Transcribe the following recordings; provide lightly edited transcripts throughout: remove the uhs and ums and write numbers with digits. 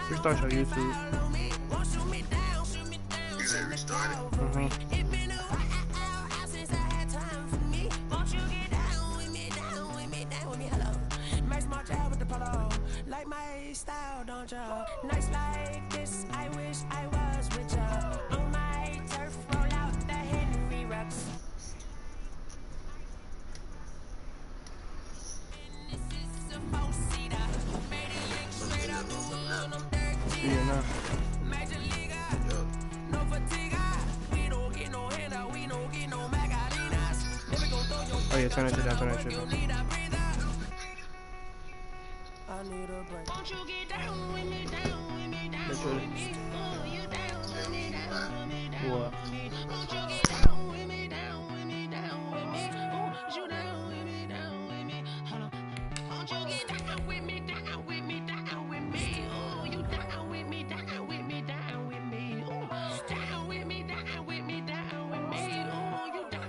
Restart your YouTube. You said restart it? Like my style, don't you? Nights like this, I wish I was with you. On my turf, roll out the Henry Rocks. Yeah, no. Oh yeah, turn that shit down, turn that shit down. I need a break. Won't you get down with me, Make sure you down with me, down with me, down what? with me. Won't you get down with me, down with me, down with me. Ooh, you down with me, down with me. Hold on. Won't you get down with me, down with me, down with me. Ooh, you down with me, down with me, down with me. Ooh, down with me, down with me, down with me. Ooh, you down.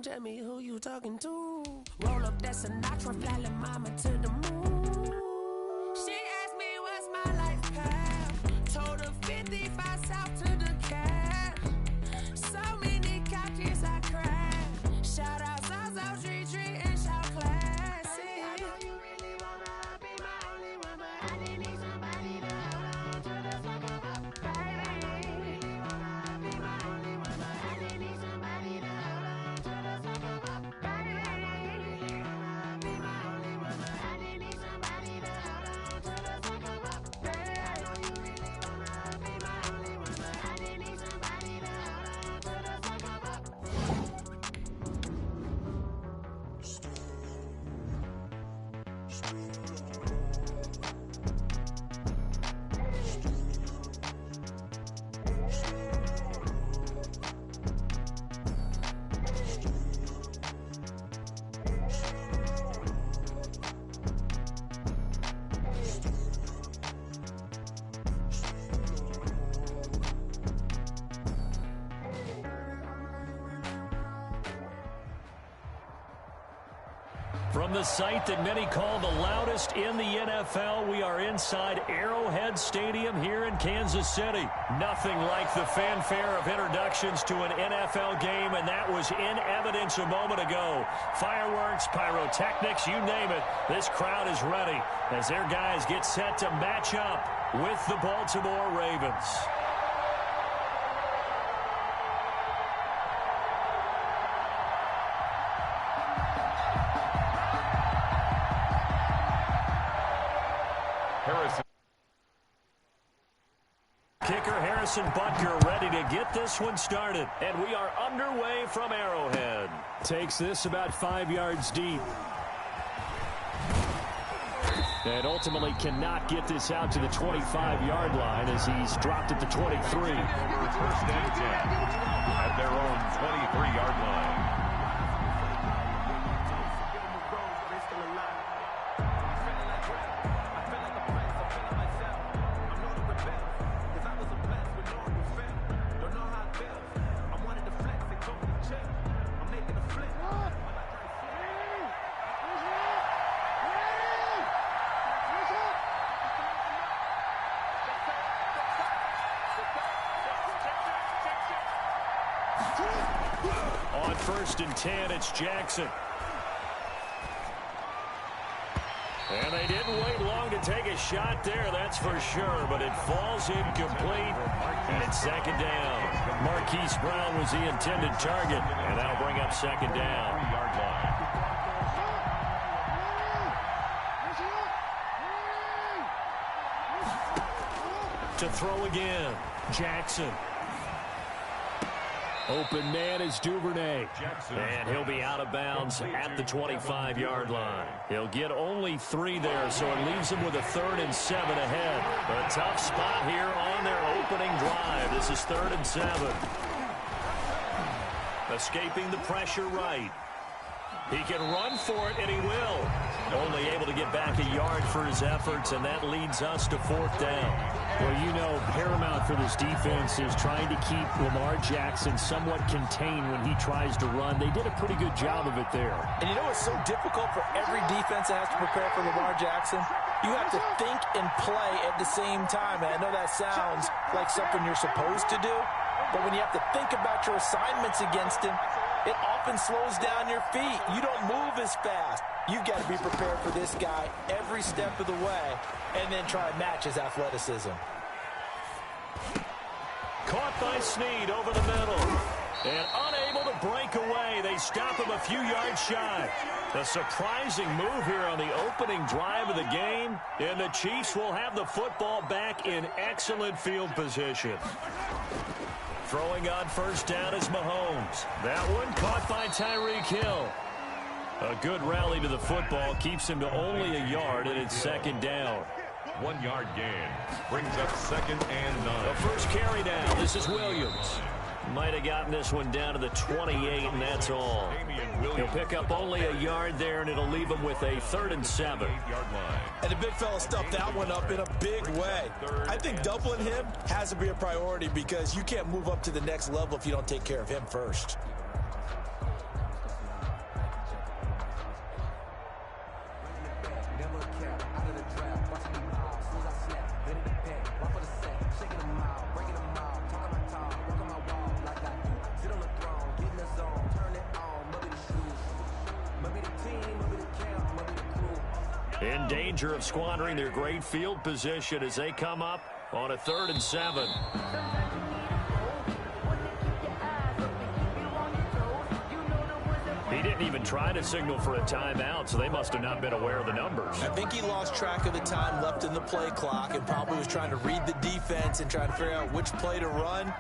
Tell me who you talking to. Roll up that Sinatra, fly la mama to the moon. She asked me what's my life path. Told her 55 south to the cab. So many couches I cracked. Shout out South Street and shout classy. I know you really wanna be my only one, but I didn't need somebody to hold on to the fuck up. I really wanna be my only one, but I didn't need somebody to hold on to the fuck up. From the site that many call the loudest in the NFL, we are inside Arrowhead Stadium here in Kansas City. Nothing like the fanfare of introductions to an NFL game, and that was in evidence a moment ago. Fireworks, pyrotechnics, you name it. This crowd is ready as their guys get set to match up with the Baltimore Ravens. Kicker Harrison Butker ready to get this one started. And we are underway from Arrowhead. Takes this about 5 yards deep. And ultimately cannot get this out to the 25-yard line as he's dropped at the 23. First and 10 at their own 23-yard line. On 1st and 10, it's Jackson. And they didn't wait long to take a shot there, that's for sure, but it falls incomplete, and it's second down. Marquise Brown was the intended target, and that'll bring up second down. 3-yard line. To throw again, Jackson. Open man is Duvernay. And he'll be out of bounds at the 25-yard line. He'll get only 3 there, so it leaves him with a 3rd and 7 ahead. A tough spot here on their opening drive. This is 3rd and 7. Escaping the pressure right. He can run for it, and he will. Only able to get back a yard for his efforts, and that leads us to 4th down. Well, you know, paramount for this defense is trying to keep Lamar Jackson somewhat contained when he tries to run. They did a pretty good job of it there. And you know what's so difficult for every defense that has to prepare for Lamar Jackson? You have to think and play at the same time. And I know that sounds like something you're supposed to do, but when you have to think about your assignments against him, it often slows down your feet. You don't move as fast. You've got to be prepared for this guy every step of the way and then try to match his athleticism. Caught by Snead over the middle. And unable to break away. They stop him a few yards shy. A surprising move here on the opening drive of the game. And the Chiefs will have the football back in excellent field position. Throwing on first down is Mahomes. That one caught by Tyreek Hill. A good rally to the football keeps him to only a yard, and it's second down. 1 yard gain brings up 2nd and 9. The first carry down. This is Williams. Might have gotten this one down to the 28, and that's all. He'll pick up only a yard there, and it'll leave him with a 3rd and 7. And the big fella stuffed that one up in a big way. I think doubling him has to be a priority because you can't move up to the next level if you don't take care of him first. In danger of squandering their great field position as they come up on a 3rd and 7. He didn't even try to signal for a timeout, so they must have not been aware of the numbers. I think he lost track of the time left in the play clock and probably was trying to read the defense and trying to figure out which play to run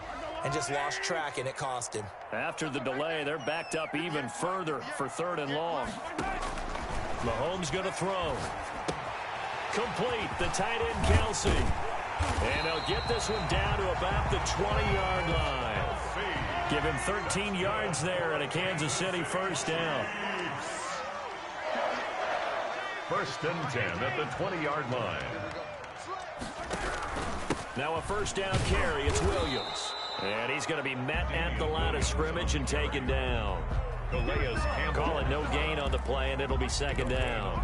and just lost track, and it cost him. After the delay, they're backed up even further for 3rd and long. Mahomes going to throw. Complete, the tight end Kelsey. And he'll get this one down to about the 20-yard line. Give him 13 yards there and a Kansas City first down. 1st and 10 at the 20-yard line. Now a first down carry, it's Williams. And he's going to be met at the line of scrimmage and taken down. Call it no gain on the play, and it'll be 2nd down.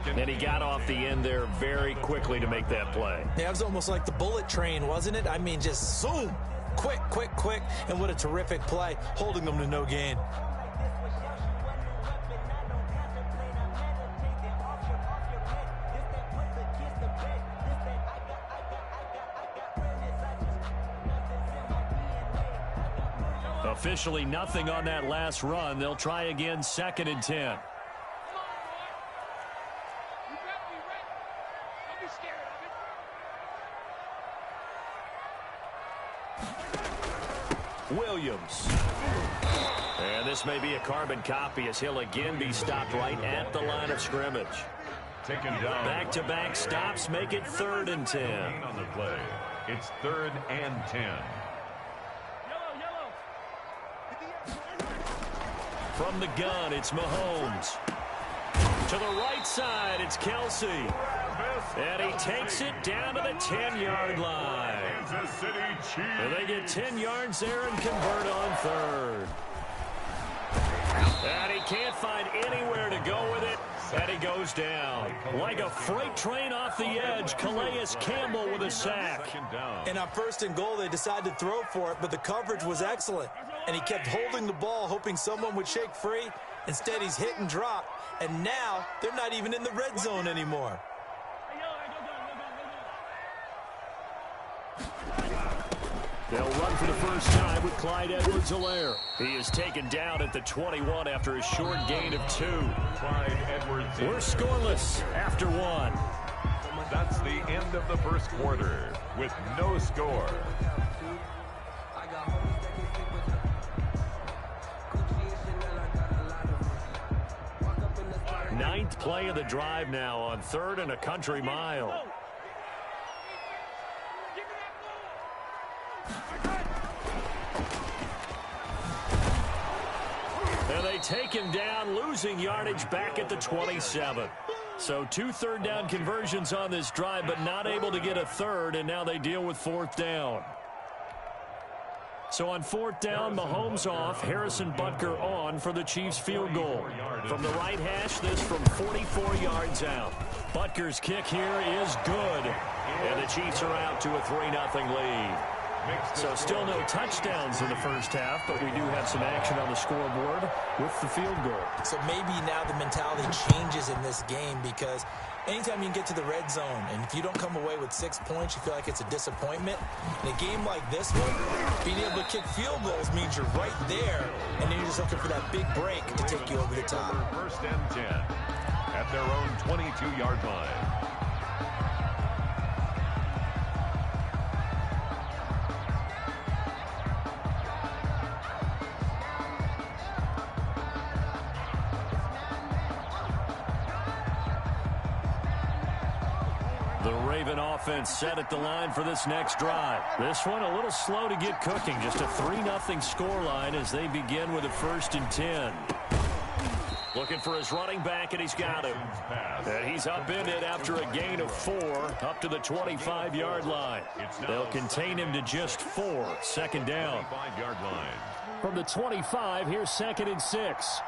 And he got off the end there very quickly to make that play. Yeah, it was almost like the bullet train, wasn't it? I mean, just zoom. Quick, quick, quick. And what a terrific play, holding them to no gain. Officially nothing on that last run. They'll try again, 2nd and 10. Williams. And this may be a carbon copy as he'll again be stopped right at the line of scrimmage. Taken down. Back-to-back stops make it 3rd and 10. On the play, it's 3rd and 10. From the gun, it's Mahomes. To the right side, it's Kelsey. And he takes it down to the 10-yard line. And they get 10 yards there and convert on 3rd. And he can't find anywhere to go with it. And he goes down. Like a freight train off the edge, Calais Campbell with a sack. And on 1st and goal, they decided to throw for it, but the coverage was excellent. And he kept holding the ball, hoping someone would shake free. Instead, he's hit and dropped. And now, they're not even in the red zone anymore. They'll run for the first time with Clyde Edwards-Helaire. He is taken down at the 21 after a short gain of 2. Clyde Edwards. We're scoreless after 1. That's the end of the first quarter with no score. Ninth play of the drive now on 3rd and a country mile. And they take him down, losing yardage back at the 27. So 2 third-down conversions on this drive, but not able to get a third, and now they deal with 4th down. So on 4th down, Mahomes off, Harrison Butker on for the Chiefs field goal. From the right hash, this from 44 yards out. Butker's kick here is good, and the Chiefs are out to a 3-0 lead. So still no touchdowns in the first half, but we do have some action on the scoreboard with the field goal. So maybe now the mentality changes in this game, because anytime you can get to the red zone, and if you don't come away with 6 points, you feel like it's a disappointment. In a game like this one, being able to kick field goals means you're right there, and then you're just looking for that big break to take you over the top. 1st and 10 at their own 22-yard line. The Raven offense set at the line for this next drive. This one a little slow to get cooking. Just a 3-0 scoreline as they begin with a 1st and 10. Looking for his running back, and he's got him. And he's up in it after a gain of 4 up to the 25-yard line. They'll contain him to just 4. 2nd down. 25-yard line. From the 25, here's 2nd and 6.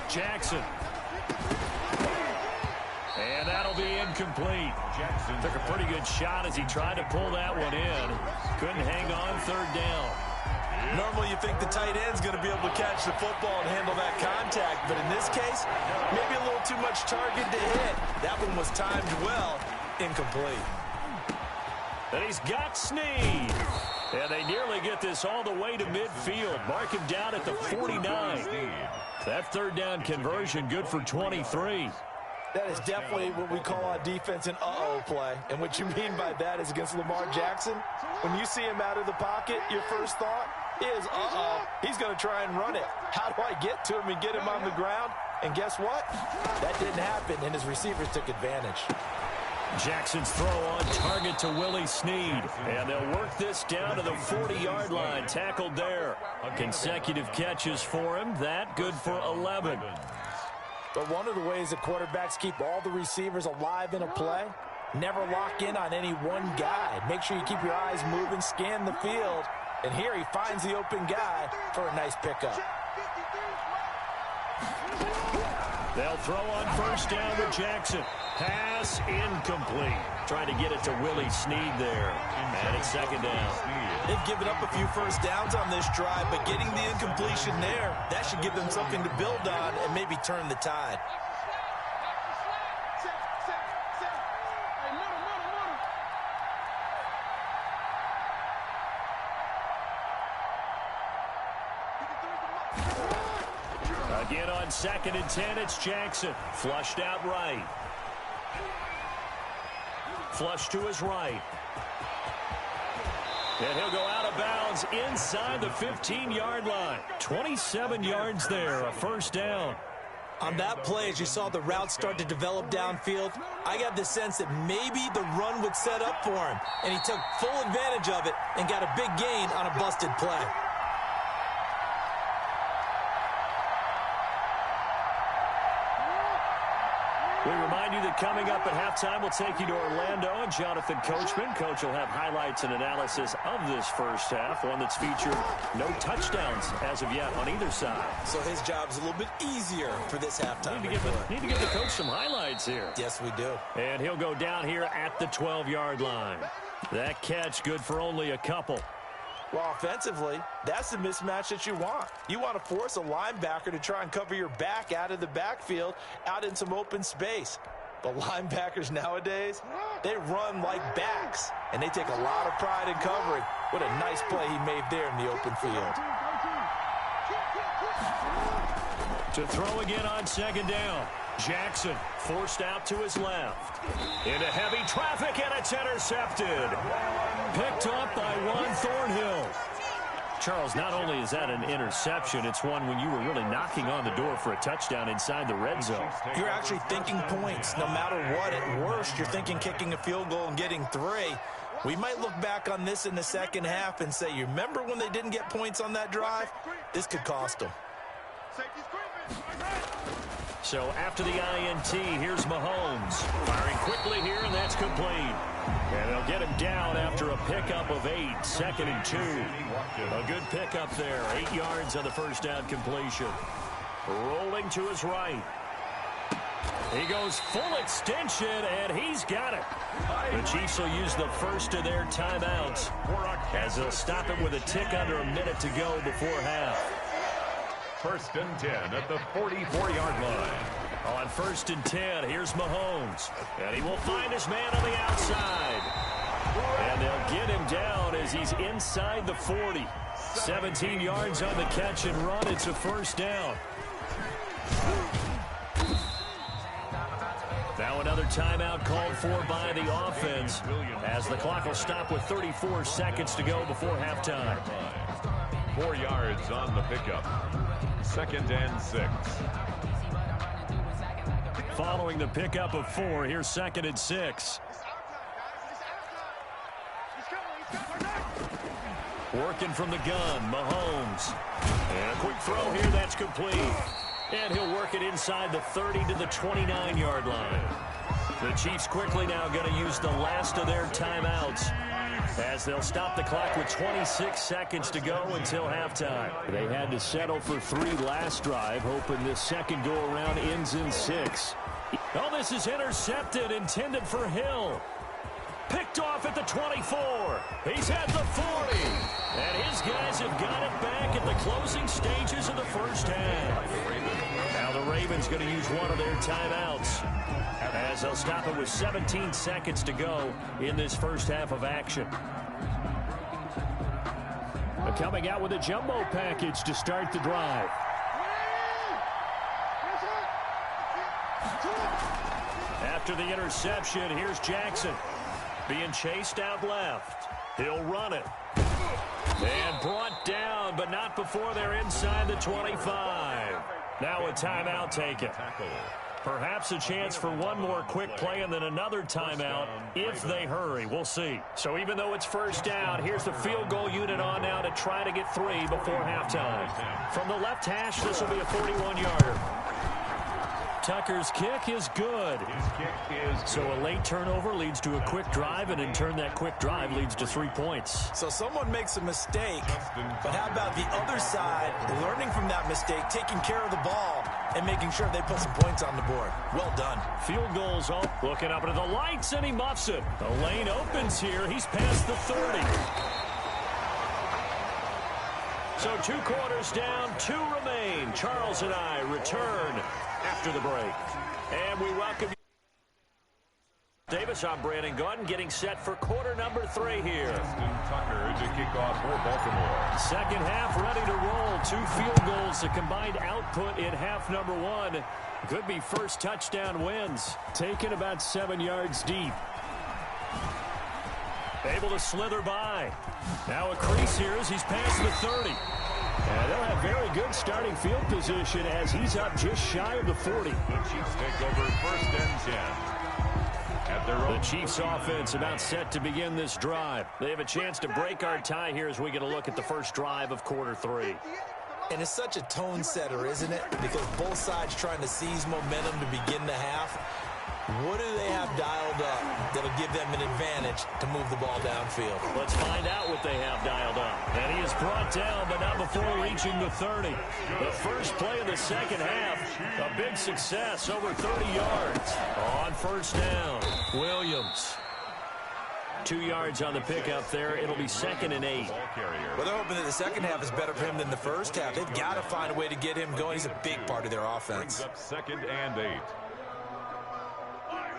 Jackson. And that'll be incomplete. Jackson took a pretty good shot as he tried to pull that one in. Couldn't hang on 3rd down. Normally you think the tight end's going to be able to catch the football and handle that contact, but in this case, maybe a little too much target to hit. That one was timed well. Incomplete. And he's got Snead. And they nearly get this all the way to midfield. Mark him down at the 49. That 3rd down conversion good for 23. That is definitely what we call on defense an uh-oh play. And what you mean by that is against Lamar Jackson, when you see him out of the pocket, your first thought is, uh-oh, he's going to try and run it. How do I get to him and get him on the ground? And guess what? That didn't happen, and his receivers took advantage. Jackson's throw on target to Willie Snead. And they'll work this down to the 40-yard line. Tackled there. Consecutive catches for him. That good for 11. But one of the ways that quarterbacks keep all the receivers alive in a play, never lock in on any one guy. Make sure you keep your eyes moving, scan the field. And here he finds the open guy for a nice pickup. They'll throw on 1st down with Jackson. Pass incomplete. Trying to get it to Willie Snead there. And it's 2nd down. They've given up a few 1st downs on this drive, but getting the incompletion there, that should give them something to build on and maybe turn the tide. Again on 2nd and 10, it's Jackson. Flushed out right. Flush to his right. And he'll go out of bounds inside the 15-yard line. 27 yards there, a 1st down. On that play, as you saw the route start to develop downfield, I got the sense that maybe the run would set up for him. And he took full advantage of it and got a big gain on a busted play. We remind you that coming up at halftime, we'll take you to Orlando and Jonathan Coachman. Coach will have highlights and analysis of this first half, one that's featured no touchdowns as of yet on either side. So his job's a little bit easier for this halftime. Need to give the coach some highlights here. Yes, we do. And he'll go down here at the 12-yard line. That catch good for only a couple. Well, offensively, that's the mismatch that you want. You want to force a linebacker to try and cover your back out of the backfield, out in some open space. But linebackers nowadays, they run like backs, and they take a lot of pride in covering. What a nice play he made there in the open field. To throw again on 2nd down. Jackson forced out to his left. Into heavy traffic, and it's intercepted. Picked up by Juan Thornhill. Charles, not only is that an interception, it's one when you were really knocking on the door for a touchdown inside the red zone. You're actually thinking points. No matter what, at worst, you're thinking kicking a field goal and getting 3. We might look back on this in the second half and say, you remember when they didn't get points on that drive? This could cost them. So after the INT, here's Mahomes. Firing quickly here, and that's complete. And they'll get him down after a pickup of 8, 2nd and 2. A good pickup there, 8 yards on the first down completion. Rolling to his right. He goes full extension, and he's got it. The Chiefs will use the first of their timeouts as they'll stop it with a tick under a minute to go before half. 1st and 10 at the 44-yard line. On 1st and 10, here's Mahomes. And he will find his man on the outside. And they'll get him down as he's inside the 40. 17 yards on the catch and run. It's a first down. Now another timeout called for by the offense as the clock will stop with 34 seconds to go before halftime. 4 yards on the pickup. 2nd and 6. Following the pickup of 4, here's 2nd and 6. Working from the gun, Mahomes. And a quick throw here, that's complete. And he'll work it inside the 30 to the 29-yard line. The Chiefs quickly now going to use the last of their timeouts as they'll stop the clock with 26 seconds to go until halftime. They had to settle for 3 last drive, hoping this second go-around ends in 6. Oh, this is intercepted, intended for Hill. Picked off at the 24. He's at the 40. And his guys have got it back at the closing stages of the first half. Now the Ravens going to use one of their timeouts as they'll stop it with 17 seconds to go in this first half of action. Coming out with a jumbo package to start the drive. After the interception, here's Jackson. Being chased out left. He'll run it. And brought down, but not before they're inside the 25. Now a timeout taken. Perhaps a chance for one more quick play and then another timeout if they hurry. We'll see. So even though it's first down, here's the field goal unit on now to try to get 3 before halftime. From the left hash, this will be a 41-yarder. Tucker's kick is good. So a late turnover leads to a quick drive, and in turn that quick drive leads to 3 points. So someone makes a mistake, but how about the other side learning from that mistake, taking care of the ball, and making sure they put some points on the board? Well done. Field goals up. Looking up into the lights, and he muffs it. The lane opens here. He's past the 30. So 2 quarters down, 2 remain. Charles and I return after the break. And we welcome you. Davis, I'm Brandon Gordon, getting set for quarter number 3 here. Tucker to kick off for Baltimore. Second half ready to roll. 2 field goals, the combined output in half number 1. Could be first touchdown wins. Taken about 7 yards deep. Able to slither by. Now a crease here as he's past the 30. And they'll have very good starting field position as he's up just shy of the 40. The Chiefs take over 1st and 10. At their own. The Chiefs offense about set to begin this drive. They have a chance to break our tie here as we get a look at the first drive of quarter 3. And it's such a tone setter, isn't it? Because both sides trying to seize momentum to begin the half. What do they have dialed up that'll give them an advantage to move the ball downfield? Let's find out what they have dialed up. And he is brought down, but not before reaching the 30. The first play of the second half, a big success, over 30 yards. On first down, Williams. 2 yards on the pickup there. It'll be 2nd and 8. Well, they're hoping that the second half is better for him than the first half. They've got to find a way to get him going. He's a big part of their offense. 2nd and 8.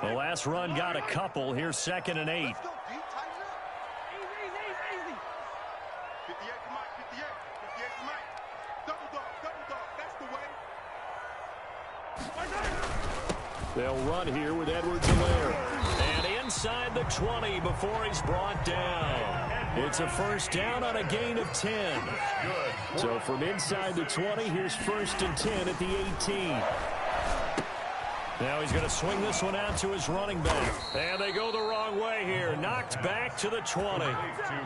The last run got a couple. Here's 2nd and 8. They'll run here with Edwards-Helaire. And inside the 20 before he's brought down. It's a first down on a gain of 10. So from inside the 20, here's 1st and 10 at the 18. Now he's going to swing this one out to his running back. And they go the wrong way here. Knocked back to the 20.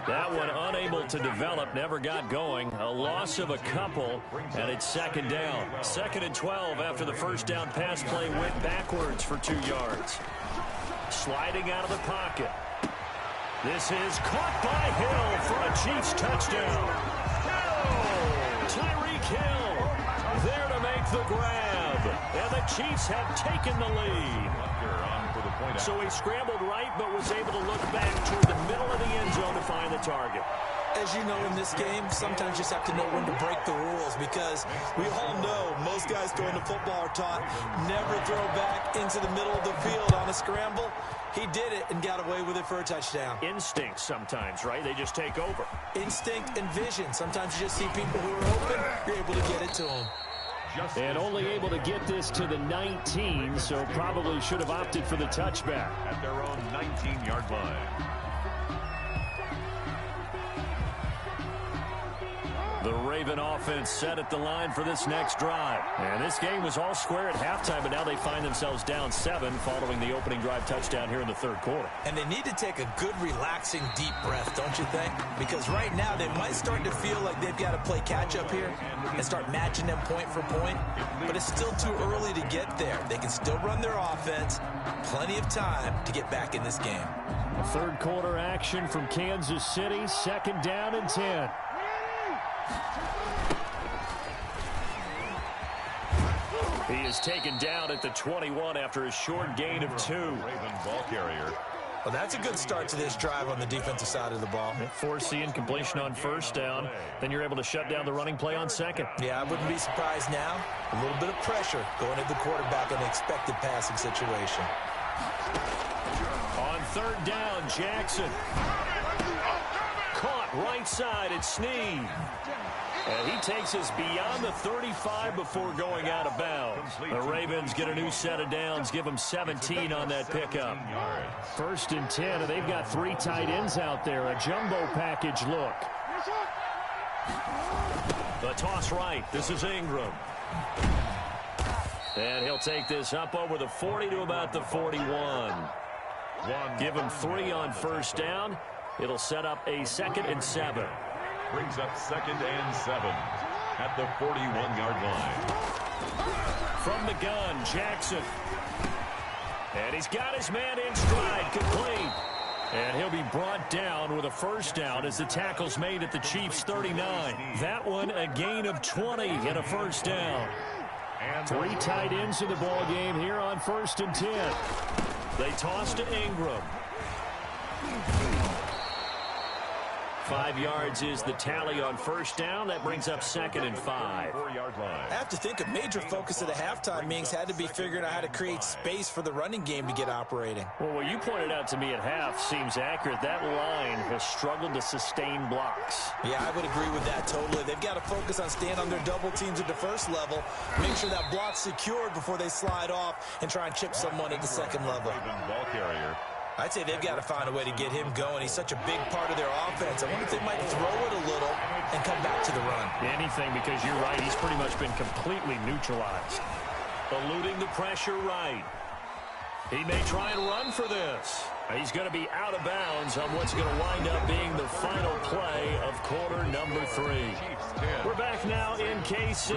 That one unable to develop, never got going. A loss of a couple, and it's 2nd down. 2nd and 12 after the first down pass play went backwards for 2 yards. Sliding out of the pocket. This is caught by Hill for a Chiefs touchdown. Tyreek Hill there to make the grab. And the Chiefs have taken the lead. So he scrambled right, but was able to look back toward the middle of the end zone to find the target. As you know, in this game, sometimes you just have to know when to break the rules, because we all know most guys going to football are taught never throw back into the middle of the field on a scramble. He did it and got away with it for a touchdown. Instinct sometimes, right? They just take over. Instinct and vision. Sometimes you just see people who are open, you're able to get it to them. And only able to get this to the 19, so probably should have opted for the touchback. At their own 19-yard line. The Raven offense set at the line for this next drive. And this game was all square at halftime, but now they find themselves down 7 following the opening drive touchdown here in the 3rd quarter. And they need to take a good, relaxing, deep breath, don't you think? Because right now they might start to feel like they've got to play catch-up here and start matching them point for point. But it's still too early to get there. They can still run their offense. Plenty of time to get back in this game. A 3rd quarter action from Kansas City. 2nd down and 10. He is taken down at the 21 after a short gain of 2. Raven ball carrier. Well, that's a good start to this drive on the defensive side of the ball. Force the incompletion on 1st down. Then you're able to shut down the running play on 2nd. Yeah, I wouldn't be surprised now. A little bit of pressure going at the quarterback in an expected passing situation. On 3rd down, Jackson. Caught right side at Snead. And he takes us beyond the 35 before going out of bounds. The Ravens get a new set of downs, give them 17 on that pickup. 1st and 10, and they've got 3 tight ends out there. A jumbo package look. The toss right. This is Ingram. And he'll take this up over the 40 to about the 41. Give him 3 on 1st down. It'll set up a 2nd and 7. Brings up 2nd and 7 at the 41-yard line. From the gun, Jackson. And he's got his man in stride, complete. And he'll be brought down with a 1st down as the tackle's made at the Chiefs' 39. That one a gain of 20 and a 1st down. 3 tight ends in the ball game here on 1st and 10. They toss to Ingram. 5 yards is the tally on 1st down. That brings up 2nd and 5. 4-yard line. I have to think a major focus of the halftime meetings had to be figuring out how to create space for the running game to get operating. Well, what you pointed out to me at half seems accurate. That line has struggled to sustain blocks. Yeah, I would agree with that totally. They've got to focus on staying on their double teams at the 1st level, make sure that block's secured before they slide off and try and chip someone at the 2nd level. Raven ball carrier. I'd say they've got to find a way to get him going. He's such a big part of their offense. I wonder if they might throw it a little and come back to the run. Anything, because you're right. He's pretty much been completely neutralized. Eluding the pressure right. He may try and run for this. He's going to be out of bounds on what's going to wind up being the final play of quarter number 3. We're back now in KC.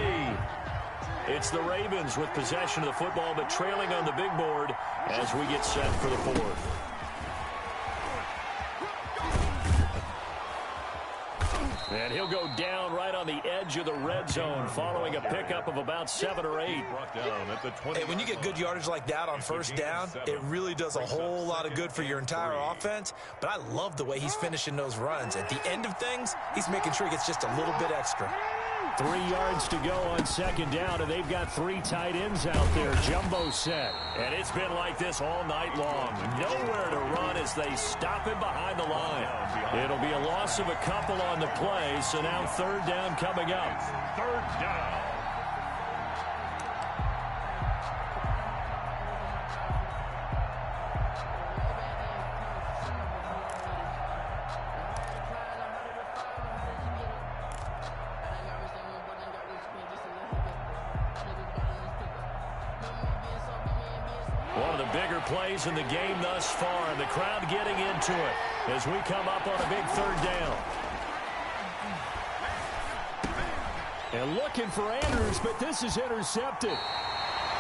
It's the Ravens with possession of the football, but trailing on the big board as we get set for the 4th. And he'll go down right on the edge of the red zone following a pickup of about 7 or 8. Hey, when you get good yardage like that on 1st down, it really does a whole lot of good for your entire offense. But I love the way he's finishing those runs. At the end of things, he's making sure he gets just a little bit extra. 3 yards to go on 2nd down, and they've got 3 tight ends out there. Jumbo set. And it's been like this all night long. Nowhere to run as they stop him behind the line. It'll be a loss of a couple on the play, so now 3rd down coming up. 3rd down. One of the bigger plays in the game thus far, and the crowd getting into it as we come up on a big third down. And looking for Andrews, but this is intercepted.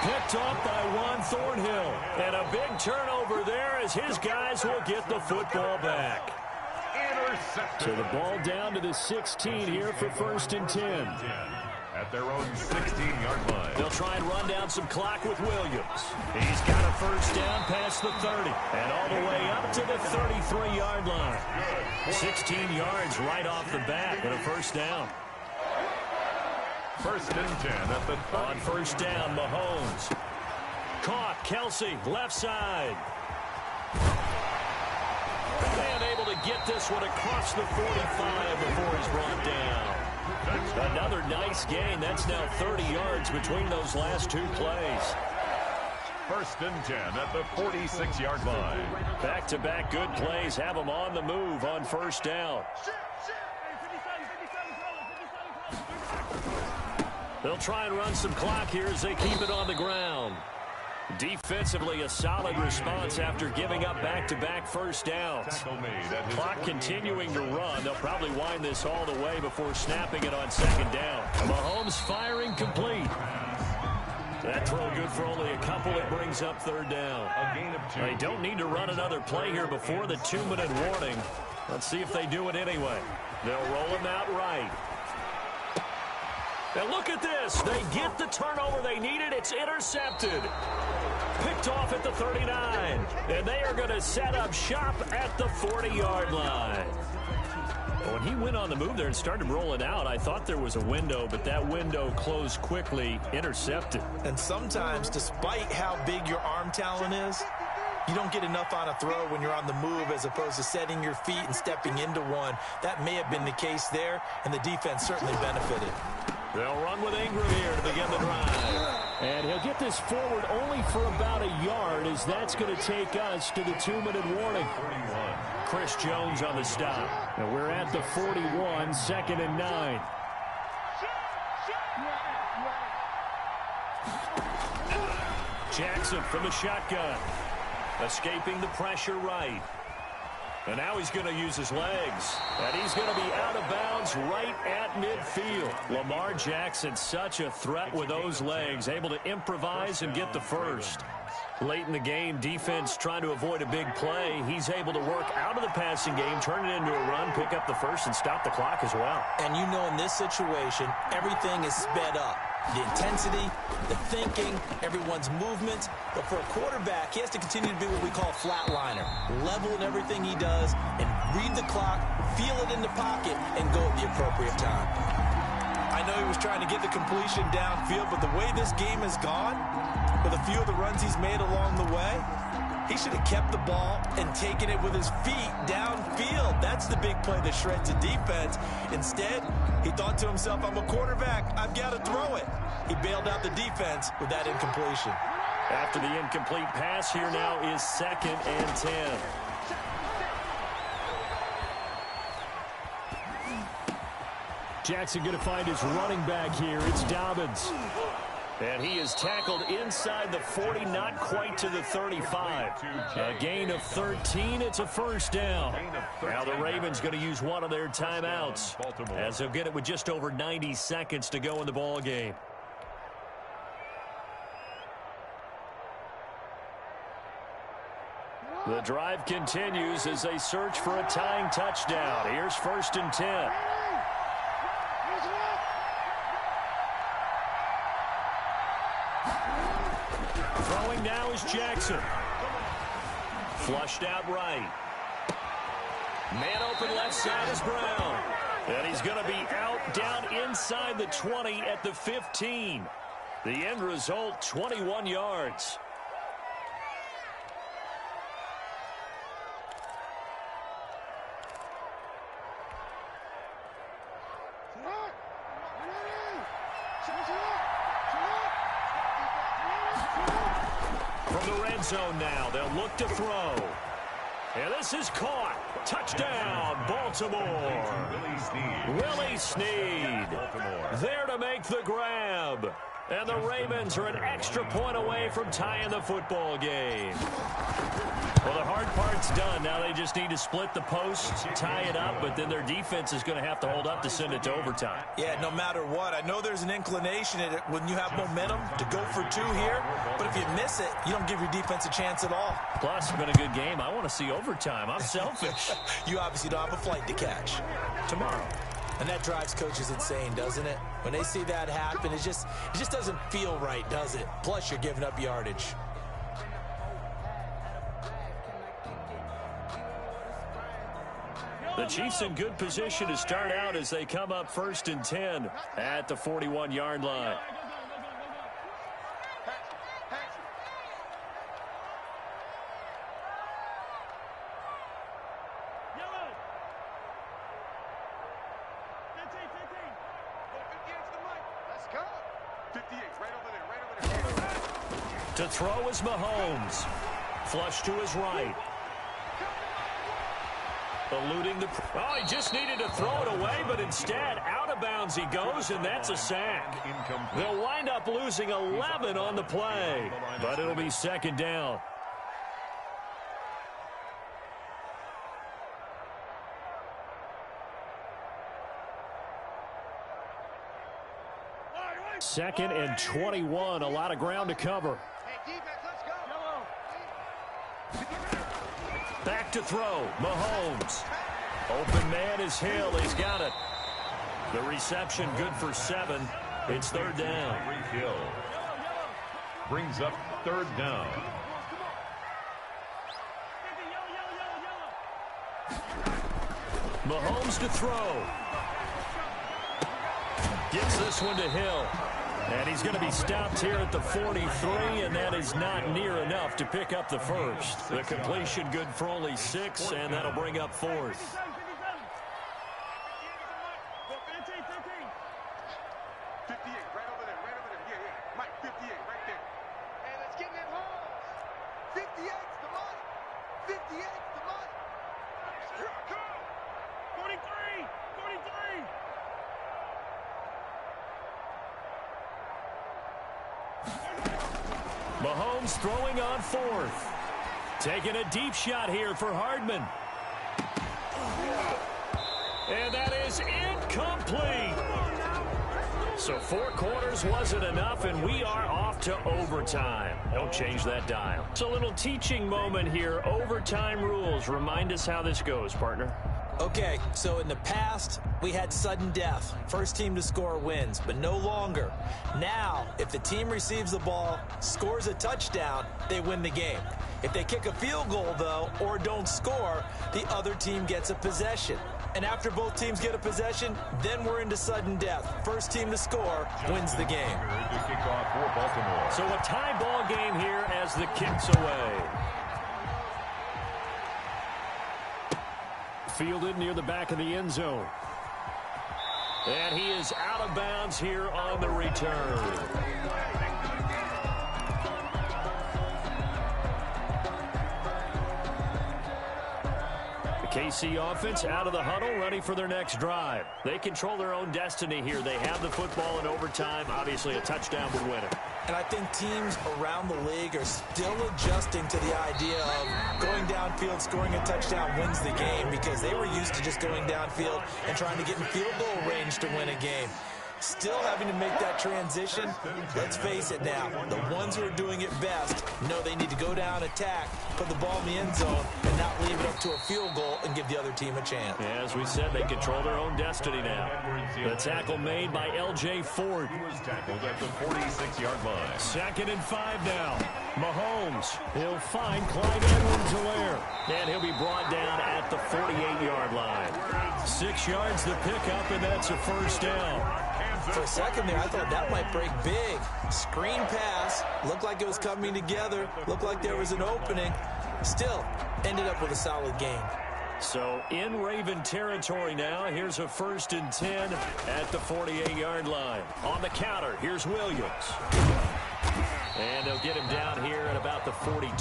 Picked off by Juan Thornhill. And a big turnover there as his guys will get the football back. Intercepted. So the ball down to the 16 here for 1st and 10. At their own 16-yard line. They'll try and run down some clock with Williams. He's got a first down past the 30 and all the way up to the 33-yard line. 16 yards right off the bat and a first down. 1st and 10 at the 30. On first down, Mahomes. Caught, Kelsey, left side. And able to get this one across the 45 before he's brought down. Another nice gain. That's now 30 yards between those last two plays. 1st and 10 at the 46-yard line. Back-to-back good plays have them on the move on first down. They'll try and run some clock here as they keep it on the ground. Defensively, a solid response after giving up back-to-back first downs. Clock continuing to run. They'll probably wind this all the way before snapping it on 2nd down. Mahomes firing complete. That throw good for only a couple. It brings up 3rd down. They don't need to run another play here before the 2-minute warning. Let's see if they do it anyway. They'll roll him out right. And look at this. They get the turnover they needed. It's intercepted. Picked off at the 39. And they are going to set up shop at the 40-yard line. When he went on the move there and started rolling out, I thought there was a window, but that window closed quickly, intercepted. And sometimes, despite how big your arm talent is, you don't get enough on a throw when you're on the move as opposed to setting your feet and stepping into one. That may have been the case there, and the defense certainly benefited. They'll run with Ingram here to begin the drive. And he'll get this forward only for about a yard, as that's going to take us to the 2-minute warning. Chris Jones on the stop. And we're at the 41, 2nd and 9. Jackson from the shotgun. Escaping the pressure right. And now he's going to use his legs. And he's going to be out of bounds right at midfield. Lamar Jackson, such a threat with those legs, able to improvise and get the first. Late in the game, defense trying to avoid a big play. He's able to work out of the passing game, turn it into a run, pick up the first, and stop the clock as well. And you know in this situation, everything is sped up. The intensity, the thinking, everyone's movement. But for a quarterback, he has to continue to be what we call a flatliner. Level in everything he does and read the clock, feel it in the pocket, and go at the appropriate time. I know he was trying to get the completion downfield, but the way this game has gone, with a few of the runs he's made along the way, he should have kept the ball and taken it with his feet downfield. That's the big play that shreds the defense. Instead, he thought to himself, I'm a quarterback, I've got to throw it. He bailed out the defense with that incompletion. After the incomplete pass, here now is 2nd and 10. Jackson going to find his running back here. It's Dobbins. And he is tackled inside the 40, not quite to the 35. A gain of 13. It's a first down. Now the Ravens going to use one of their timeouts, as they'll get it with just over 90 seconds to go in the ball game. The drive continues as they search for a tying touchdown. Here's 1st and 10. Throwing now is Jackson. Flushed out right. Man open left side is Brown. And he's going to be out down inside the 20 at the 15. The end result, 21 yards. From the red zone now, they'll look to throw. And this is caught. Touchdown, Baltimore. Willie Snead there to make the grab. And the Ravens are an extra point away from tying the football game. Well, the hard part's done. Now they just need to split the post, tie it up, but then their defense is going to have to hold up to send it to overtime. Yeah, no matter what. I know there's an inclination in it when you have momentum to go for two here, but if you miss it, you don't give your defense a chance at all. Plus, it's been a good game. I want to see overtime. I'm selfish. You obviously don't have a flight to catch. Tomorrow. And that drives coaches insane, doesn't it? When they see that happen, it just doesn't feel right, does it? Plus, you're giving up yardage. The Chiefs in good position to start out as they come up 1st and 10 at the 41-yard line. To throw is Mahomes. Flush to his right. Eluding the... Oh, he just needed to throw it away, but instead, out of bounds he goes, and that's a sack. They'll wind up losing 11 on the play, but it'll be 2nd down. Second and 21, a lot of ground to cover. Back to throw, Mahomes. Open man is Hill, he's got it. The reception good for 7. It's 3rd down. Hill brings up 3rd down. Mahomes to throw. Gets this one to Hill. And he's going to be stopped here at the 43, and that is not near enough to pick up the first. The completion good for only 6, and that'll bring up 4th. Mahomes throwing on 4th. Taking a deep shot here for Hardman. And that is incomplete. So 4 quarters wasn't enough, and we are off to overtime. Don't change that dial. It's a little teaching moment here. Overtime rules. Remind us how this goes, partner. Okay, so in the past, we had sudden death. First team to score wins, but no longer. Now, if the team receives the ball, scores a touchdown, they win the game. If they kick a field goal, though, or don't score, the other team gets a possession. And after both teams get a possession, then we're into sudden death. First team to score wins the game. So a tie ball game here as the kick's away. Fielded near the back of the end zone. And he is out of bounds here on the return. KC offense out of the huddle, ready for their next drive. They control their own destiny here. They have the football in overtime. Obviously, a touchdown would win it. And I think teams around the league are still adjusting to the idea of going downfield, scoring a touchdown wins the game, because they were used to just going downfield and trying to get in field goal range to win a game. Still having to make that transition. Let's face it now, the ones who are doing it best know they need to go down, attack, put the ball in the end zone, and not leave it up to a field goal and give the other team a chance. As we said, they control their own destiny now. The tackle made by L.J. Ford. He was tackled at the 46-yard line. 2nd and 5 now. Mahomes, he'll find Clyde Edwards-Helaire. And he'll be brought down at the 48-yard line. 6 yards to pick up, and that's a first down. For a second there, I thought that might break big. Screen pass. Looked like it was coming together. Looked like there was an opening. Still, ended up with a solid game. So in Raven territory now. Here's a 1st and 10 at the 48-yard line. On the counter, here's Williams. And they'll get him down here at about the 42.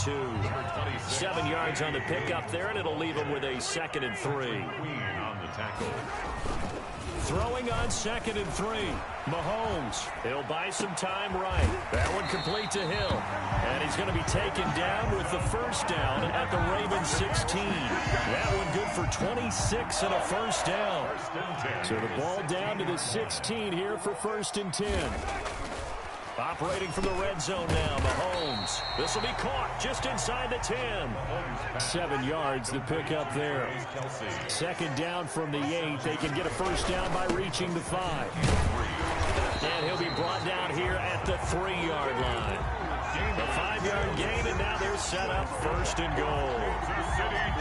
7 yards on the pickup there, and it'll leave him with a 2nd and 3. On the tackle. Throwing on 2nd and 3. Mahomes, he'll buy some time right. That one complete to Hill. And he's going to be taken down with the first down at the Ravens 16. That one good for 26 and a first down. So the ball down to the 16 here for 1st and 10. Operating from the red zone now, Mahomes. This will be caught just inside the 10. 7 yards, the pickup there. 2nd down from the 8. They can get a first down by reaching the 5. And he'll be brought down here at the 3-yard line. A 5-yard gain, and now they're set up 1st and goal.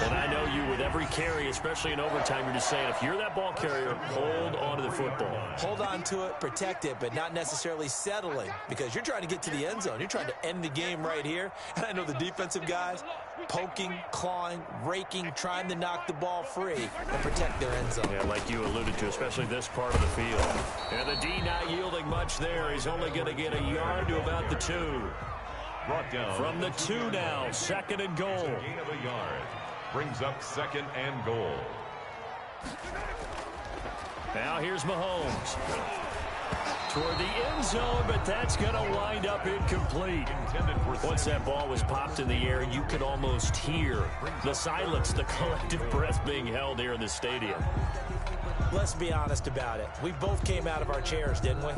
And I know you, with every carry, especially in overtime, you're just saying, if you're that ball carrier, hold on to the football. Hold on to it, protect it, but not necessarily settling, because you're trying to get to the end zone. You're trying to end the game right here. And I know the defensive guys poking, clawing, raking, trying to knock the ball free and protect their end zone. Yeah, like you alluded to, especially this part of the field. And the D not yielding much there. He's only going to get a yard to about the 2. Brought down from the 2 now, 2nd and goal. Gain of a yard. Brings up 2nd and goal. Now here's Mahomes. Toward the end zone, but that's going to wind up incomplete. Once that ball was popped in the air, you could almost hear the silence, the collective breath being held here in the stadium. Let's be honest about it. We both came out of our chairs, didn't we?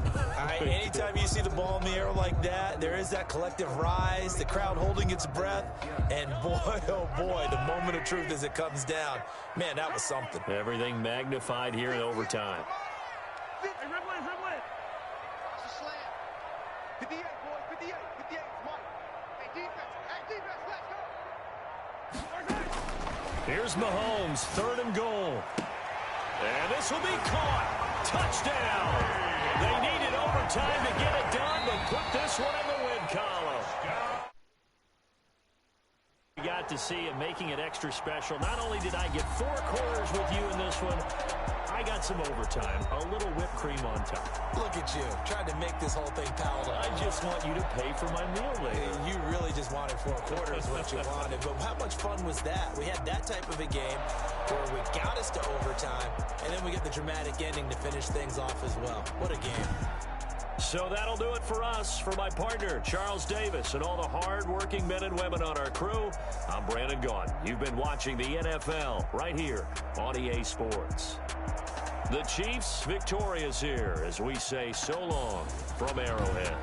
Anytime you see the ball in the air like that, there is that collective rise, the crowd holding its breath, and boy, oh boy, the moment of truth as it comes down. Man, that was something. Everything magnified here in overtime. Hey, red line, red line. It's a slam. 58, boys, 58, 58, Mike. Hey, defense, let's go. Here's Mahomes, 3rd and goal. And this will be caught. Touchdown. They needed overtime to get it done, but put this one in the win column. We got to see him making it extra special. Not only did I get 4 quarters with you in this one, I got some overtime, a little whipped cream on top. Look at you, trying to make this whole thing palatable. I just want you to pay for my meal later. You really just wanted 4 quarters, what you wanted. But how much fun was that? We had that type of a game where we got us to overtime, and then we get the dramatic ending to finish things off as well. What a game. So that'll do it for us. For my partner, Charles Davis, and all the hard-working men and women on our crew, I'm Brandon Gaudin. You've been watching the NFL right here on EA Sports. The Chiefs victorious here as we say so long from Arrowhead.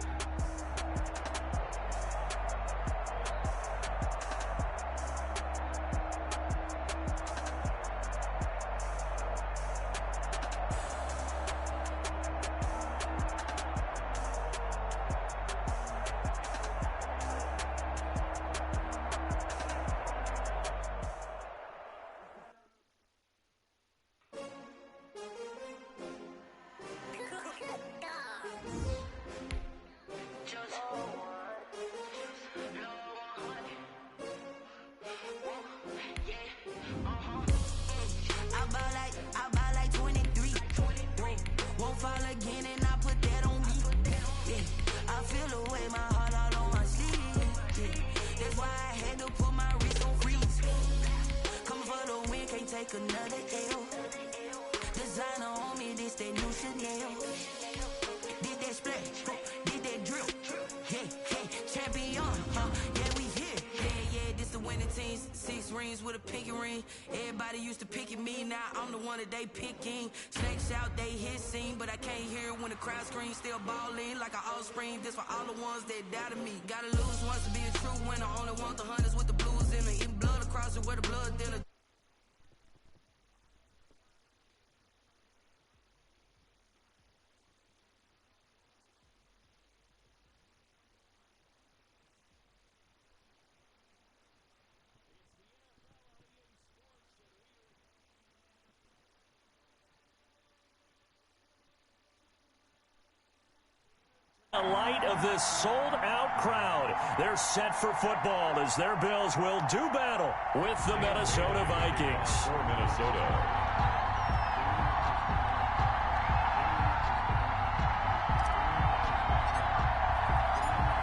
The light of this sold-out crowd. They're set for football as their Bills will do battle with the Minnesota Vikings. For Minnesota.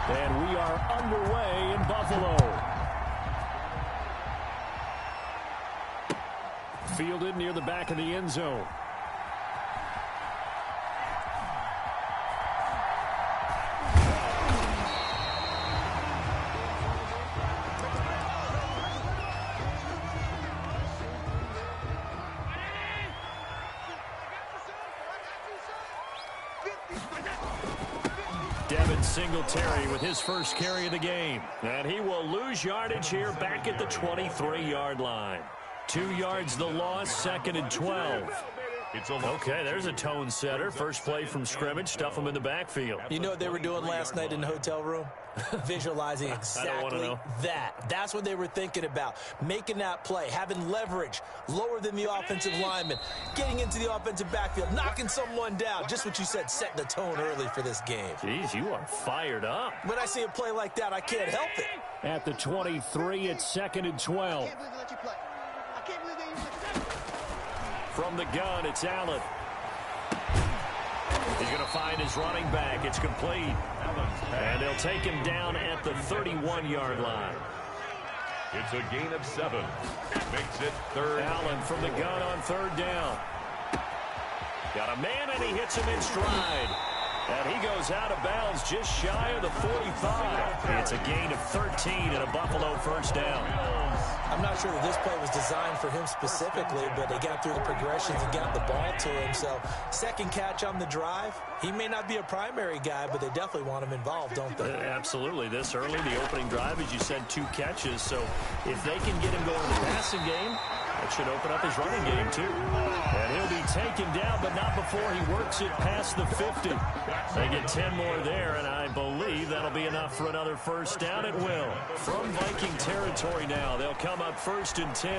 And we are underway in Buffalo. Fielded near the back of the end zone. Singletary with his first carry of the game. And he will lose yardage here back at the 23-yard line. 2 yards the loss, 2nd and 12. Okay, there's a tone setter. First play from scrimmage, stuff them in the backfield. You know what they were doing last night in the hotel room? Visualizing exactly that. That's what they were thinking about. Making that play, having leverage, lower than the offensive lineman, getting into the offensive backfield, knocking someone down. Just what you said, setting the tone early for this game. Jeez, you are fired up. When I see a play like that, I can't help it. At the 23, it's 2nd and 12. From the gun, it's Allen. He's going to find his running back. It's complete. And they'll take him down at the 31-yard line. It's a gain of 7. Makes it 3rd. Allen from the gun on 3rd down. Got a man, and he hits him in stride. And he goes out of bounds just shy of the 45. It's a gain of 13 and a Buffalo first down. I'm not sure that this play was designed for him specifically, but they got through the progressions and got the ball to him. So, second catch on the drive. He may not be a primary guy, but they definitely want him involved, don't they? Absolutely. This early, the opening drive, as you said, 2 catches. So, if they can get him going in the passing game, that should open up his running game, too. And he'll be taken down, but not before he works it past the 50. They get 10 more there, and I believe that'll be enough for another first down. It will. From Viking territory now, they'll come up 1st and 10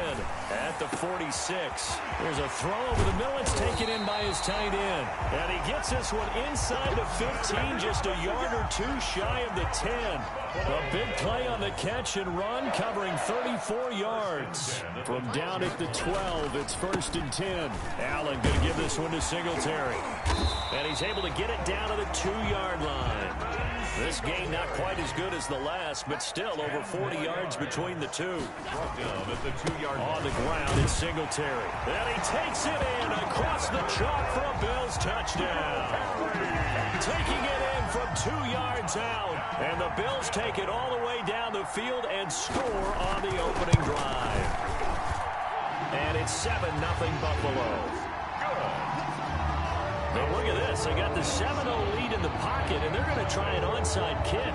at the 46. There's a throw over the middle. It's taken in by his tight end. And he gets this one inside the 15, just a yard or 2 shy of the 10. A big play on the catch and run, covering 34 yards. From down at the 12, it's 1st and 10. Allen going to give this one to Singletary. And he's able to get it down to the 2-yard line. This game not quite as good as the last, but still over 40 yards between the two. Down at the 2-yard line. On the ground is Singletary. And he takes it in across the chalk for a Bills touchdown. Taking it in from 2 yards out. And the Bills take it all the way down the field and score on the opening drive. And it's 7-0 Buffalo. Now look at this. They got the 7-0 lead in the pocket, and they're going to try an onside kick.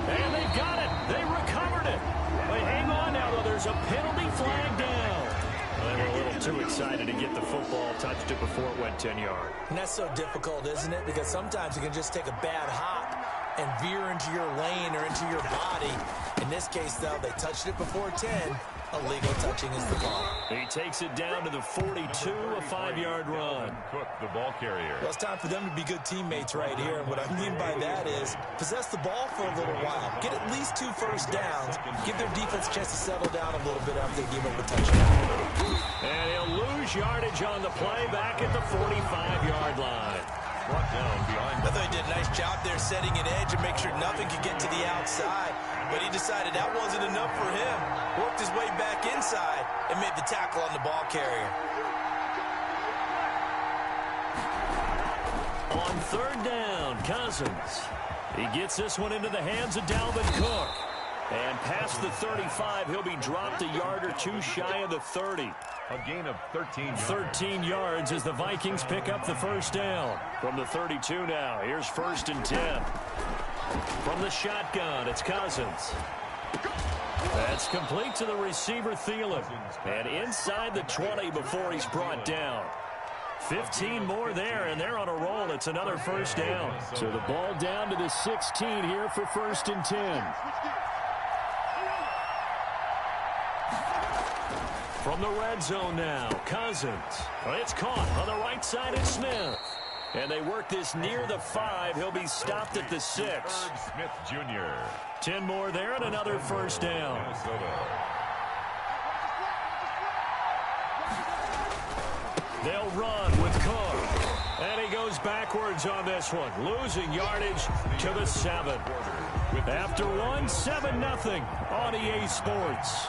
And they've got it. They recovered it. They hang on now, though. There's a penalty flag down. They were a little too excited to get the football, touched it before it went 10 yards. And that's so difficult, isn't it? Because sometimes you can just take a bad hop and veer into your lane or into your body. In this case, though, they touched it before 10. Illegal touching is the ball. He takes it down to the 42, a 5-yard run. Cook, the ball carrier. Well, it's time for them to be good teammates right here. And what I mean by that is possess the ball for a little while. Get at least 2 first downs. Give their defense a chance to settle down a little bit after they give up a touchdown. And he'll lose yardage on the play back at the 45-yard line. Brought down behind. I thought he did a nice job there setting an edge and make sure nothing could get to the outside. But he decided that wasn't enough for him. Worked his way back inside and made the tackle on the ball carrier. On 3rd down, Cousins. He gets this one into the hands of Dalvin Cook. And past the 35, he'll be dropped a yard or 2 shy of the 30. A gain of 13 yards. 13 yards as the Vikings pick up the first down. From the 32 now, here's 1st and 10. From the shotgun, it's Cousins. That's complete to the receiver, Thielen. And inside the 20 before he's brought down. 15 more there, and they're on a roll. It's another first down. So the ball down to the 16 here for 1st and 10. From the red zone now, Cousins. It's caught on the right side of Smith. And they work this near the 5. He'll be stopped at the 6. Smith Jr. 10 more there and another first down. They'll run with Cook. And he goes backwards on this one, losing yardage to the 7. After one, 7-0 on EA Sports.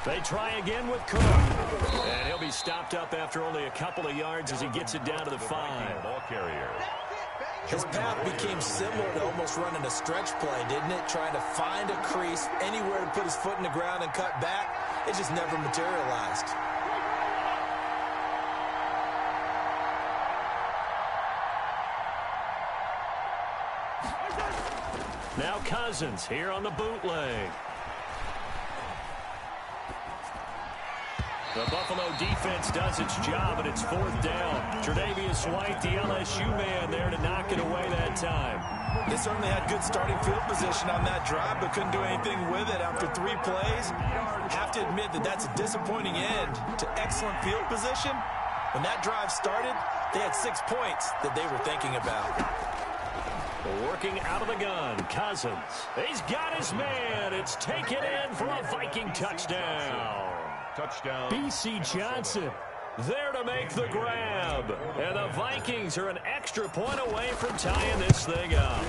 They try again with Cook. And he'll be stopped up after only a couple of yards as he gets it down to the 5. Ball carrier. His path became similar to almost running a stretch play, didn't it? Trying to find a crease, anywhere to put his foot in the ground and cut back. It just never materialized. Now Cousins here on the bootleg. The Buffalo defense does its job, and it's 4th down. Tre'Davious White, the LSU man, there to knock it away that time. They certainly had good starting field position on that drive, but couldn't do anything with it after 3 plays. Have to admit that that's a disappointing end to excellent field position. When that drive started, they had 6 points that they were thinking about. Working out of the gun, Cousins. He's got his man. It's taken in for a Viking touchdown. Touchdown. B.C. Johnson there to make the grab. And the Vikings are an extra point away from tying this thing up.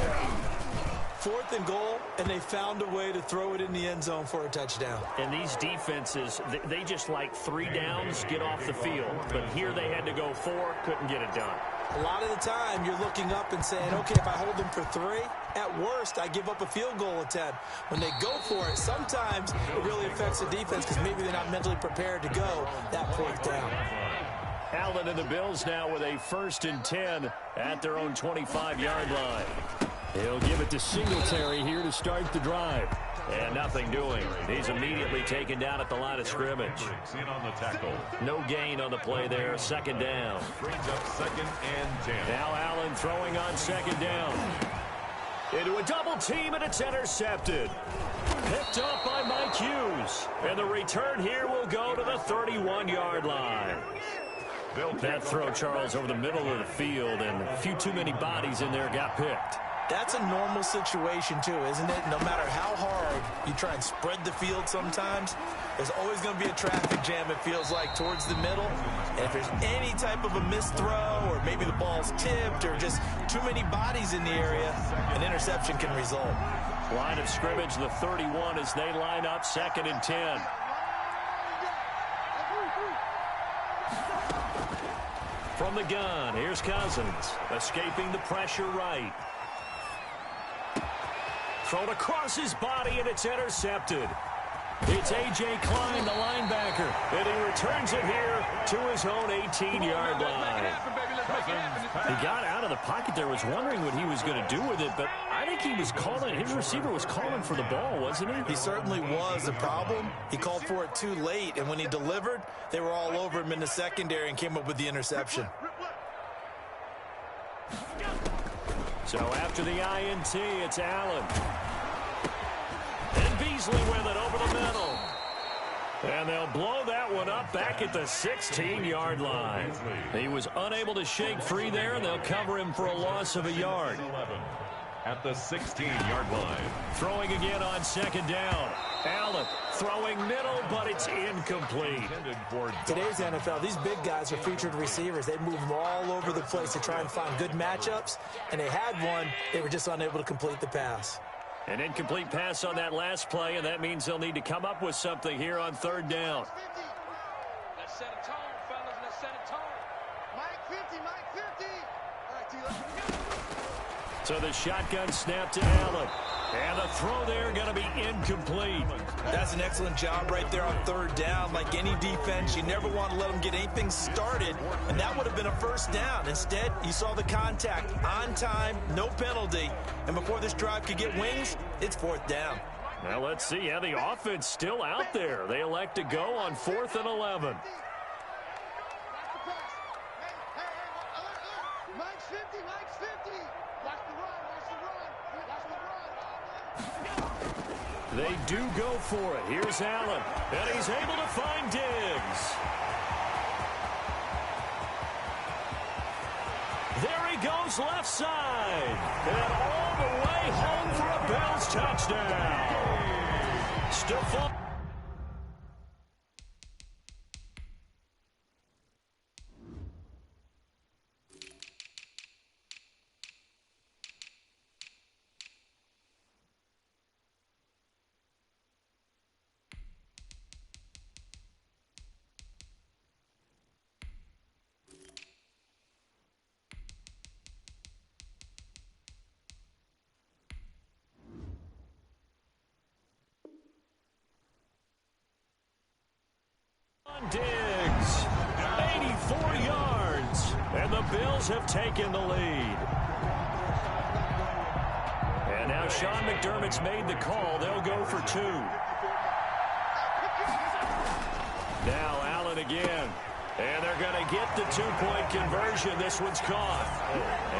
4th and goal, and they found a way to throw it in the end zone for a touchdown. And these defenses, they just like 3 downs, get off the field. But here they had to go 4, couldn't get it done. A lot of the time, you're looking up and saying, okay, if I hold them for 3, at worst, I give up a field goal attempt. When they go for it, sometimes it really affects the defense because maybe they're not mentally prepared to go that 4th down. Allen and the Bills now with a 1st and 10 at their own 25-yard line. He'll give it to Singletary here to start the drive. And nothing doing. He's immediately taken down at the line of scrimmage. In on the tackle. No gain on the play there. 2nd down. Brings up 2nd and 10. Now Allen throwing on 2nd down. Into a double team, and it's intercepted. Picked up by Mike Hughes. And the return here will go to the 31-yard line. That throw, Charles, over the middle of the field, and a few too many bodies in there got picked. That's a normal situation, too, isn't it? No matter how hard you try and spread the field sometimes, there's always going to be a traffic jam, it feels like, towards the middle. And if there's any type of a missed throw or maybe the ball's tipped or just too many bodies in the area, an interception can result. Line of scrimmage, the 31 as they line up 2nd and 10. From the gun, here's Cousins, escaping the pressure right. Thrown across his body, and it's intercepted. It's A.J. Klein, the linebacker, and he returns it here to his own 18-yard line. He got out of the pocket there, was wondering what he was going to do with it, but I think he was calling, his receiver was calling for the ball, wasn't he? He certainly was. The problem, he called for it too late, and when he delivered, they were all over him in the secondary and came up with the interception. So after the INT, it's Allen. And Beasley with it over the middle. And they'll blow that one up back at the 16-yard line. He was unable to shake free there, and they'll cover him for a loss of a yard. At the 16-yard line. Throwing again on 2nd down. Allen throwing middle, but it's incomplete. Today's NFL, these big guys are featured receivers. They move them all over the place to try and find good matchups, and they had one. They were just unable to complete the pass. An incomplete pass on that last play, and that means they'll need to come up with something here on 3rd down. Let's set a tone, fellas. Let's set a tone. Mike 50, Mike 50. All right, T, let's go. So the shotgun snap to Allen. And the throw there going to be incomplete. That's an excellent job right there on 3rd down. Like any defense, you never want to let them get anything started, and that would have been a 1st down. Instead, you saw the contact on time, no penalty, and before this drive could get wings, it's 4th down. Now let's see how the offense still out there. They elect to go on 4th and 11. Mike's 50, Mike's 50. Watch the run, watch the run, watch the run. They do go for it. Here's Allen, and he's able to find Diggs. There he goes left side, and all the way home for a Bills touchdown. Still full. Diggs, 84 yards, and the Bills have taken the lead. And now Sean McDermott's made the call. They'll go for 2. Now Allen again. And they're going to get the 2-point conversion. This one's caught.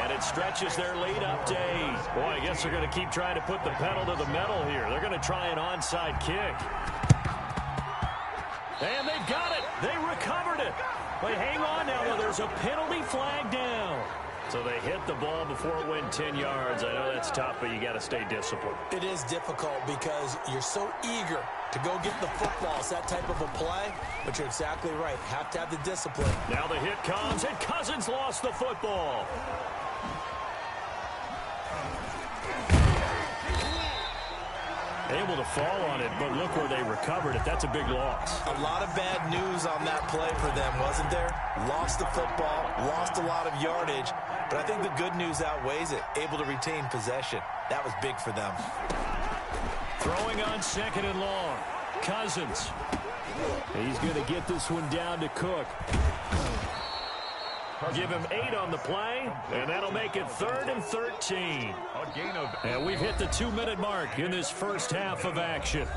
And it stretches their lead up to 8. Boy, I guess they're going to keep trying to put the pedal to the metal here. They're going to try an onside kick. And they've got it. They recovered it. But hang on now, though. There's a penalty flag down. So they hit the ball before it went 10 yards. I know that's tough, but you got to stay disciplined. It is difficult because you're so eager to go get the football. It's that type of a play, but you're exactly right. Have to have the discipline. Now the hit comes, and Cousins lost the football. Able to fall on it, but look where they recovered it. That's a big loss. A lot of bad news on that play for them, wasn't there? Lost the football, lost a lot of yardage, but I think the good news outweighs it. Able to retain possession. That was big for them. Throwing on 2nd and long. Cousins. He's going to get this one down to Cook. Give him 8 on the play, and that'll make it 3rd and 13. And we've hit the 2-minute mark in this first half of action.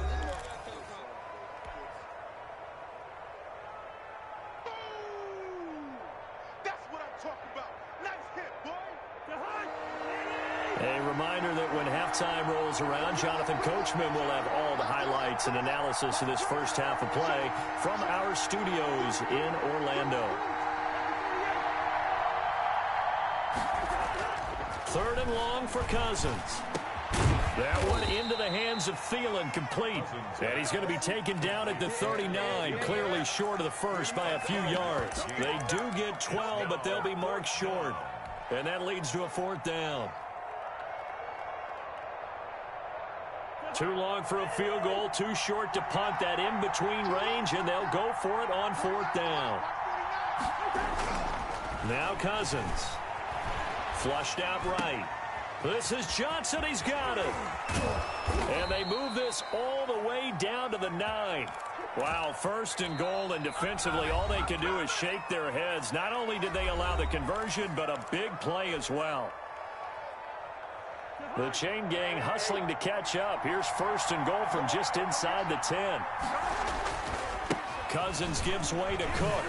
That's what I'm talking about. Nice hit, boy. A reminder that when halftime rolls around, Jonathan Coachman will have all the highlights and analysis of this first half of play from our studios in Orlando. 3rd and long for Cousins. That one into the hands of Thielen, complete. And he's going to be taken down at the 39, clearly short of the first by a few yards. They do get 12, but they'll be marked short. And that leads to a 4th down. Too long for a field goal, too short to punt. That in-between range, and they'll go for it on 4th down. Now Cousins. Flushed out right. This is Johnson. He's got it. And they move this all the way down to the 9. Wow, 1st and goal, and defensively all they can do is shake their heads. Not only did they allow the conversion, but a big play as well. The chain gang hustling to catch up. Here's 1st and goal from just inside the 10. Cousins gives way to Cook.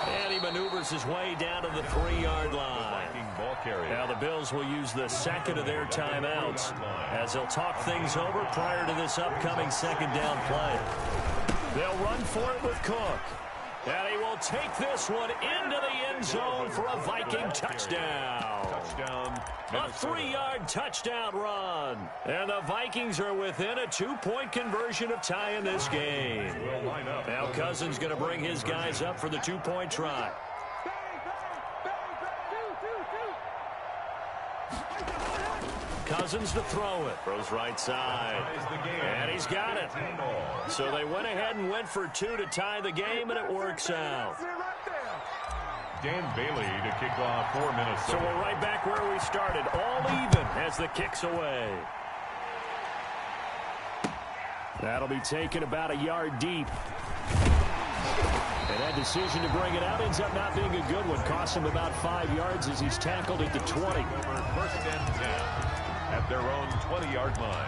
And he maneuvers his way down to the 3-yard line. Now the Bills will use the 2nd of their timeouts as they'll talk things over prior to this upcoming 2nd down play. They'll run for it with Cook. And he will take this one into the end zone for a Viking touchdown. A 3-yard touchdown run. And the Vikings are within a 2-point conversion of tying this game. Now Cousins going to bring his guys up for the 2-point try. Cousins to throw it. Throws right side. And he's got it. So they went ahead and went for 2 to tie the game, and it works out. Dan Bailey to kick off for Minnesota. So we're right back where we started. All even as the kick's away. That'll be taken about a yard deep. And that decision to bring it out ends up not being a good one. Costs him about 5 yards as he's tackled at the 20. 1st and 10 at their own 20-yard line.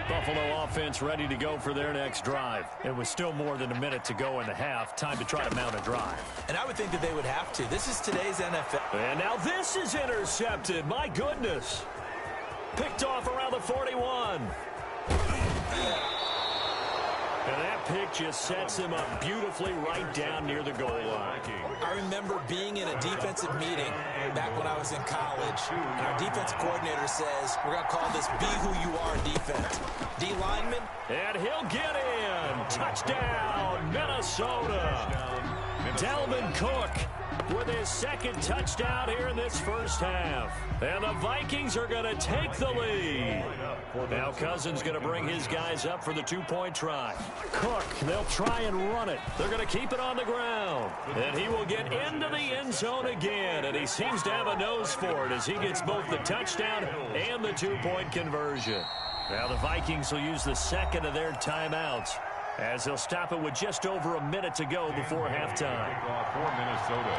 Buffalo offense ready to go for their next drive. It was still more than a minute to go in the half. Time to try to mount a drive. And I would think that they would have to. This is today's NFL. And now this is intercepted. My goodness. Picked off around the 41. And that pick just sets him up beautifully right down near the goal line. I remember being in a defensive meeting back when I was in college, and our defensive coordinator says, we're going to call this Be Who You Are defense. D lineman. And he'll get in. Touchdown, Minnesota. Dalvin Cook with his 2nd touchdown here in this first half. And the Vikings are going to take the lead. Now Cousins going to bring his guys up for the 2-point try. Cook, they'll try and run it. They're going to keep it on the ground. And he will get into the end zone again. And he seems to have a nose for it as he gets both the touchdown and the 2-point conversion. Now the Vikings will use the 2nd of their timeouts as they'll stop it with just over a minute to go before halftime. For Minnesota.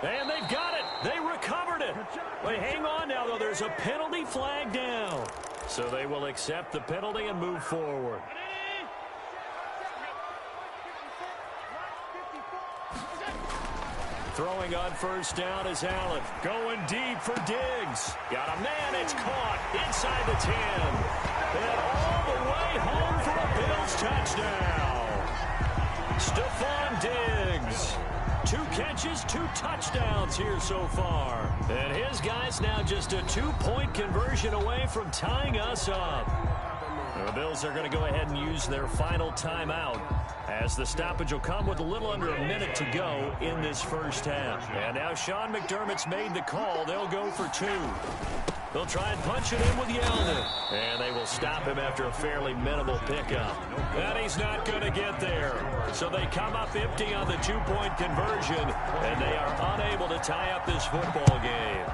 And they've got it. They recovered it. Wait, hang on now, though. There's a penalty flag down. So they will accept the penalty and move forward. Throwing on first down is Allen. Going deep for Diggs. Got a man. It's caught inside the 10. And all the way home for a Bills touchdown. Stephon Diggs. 2 catches, 2 touchdowns here so far. And his guys now just a 2-point conversion away from tying us up. The Bills are going to go ahead and use their final timeout, as the stoppage will come with a little under a minute to go in this first half. And now Sean McDermott's made the call. They'll go for 2. They'll try and punch it in with Yeldon. And they will stop him after a fairly minimal pickup. And he's not going to get there. So they come up empty on the 2-point conversion, and they are unable to tie up this football game.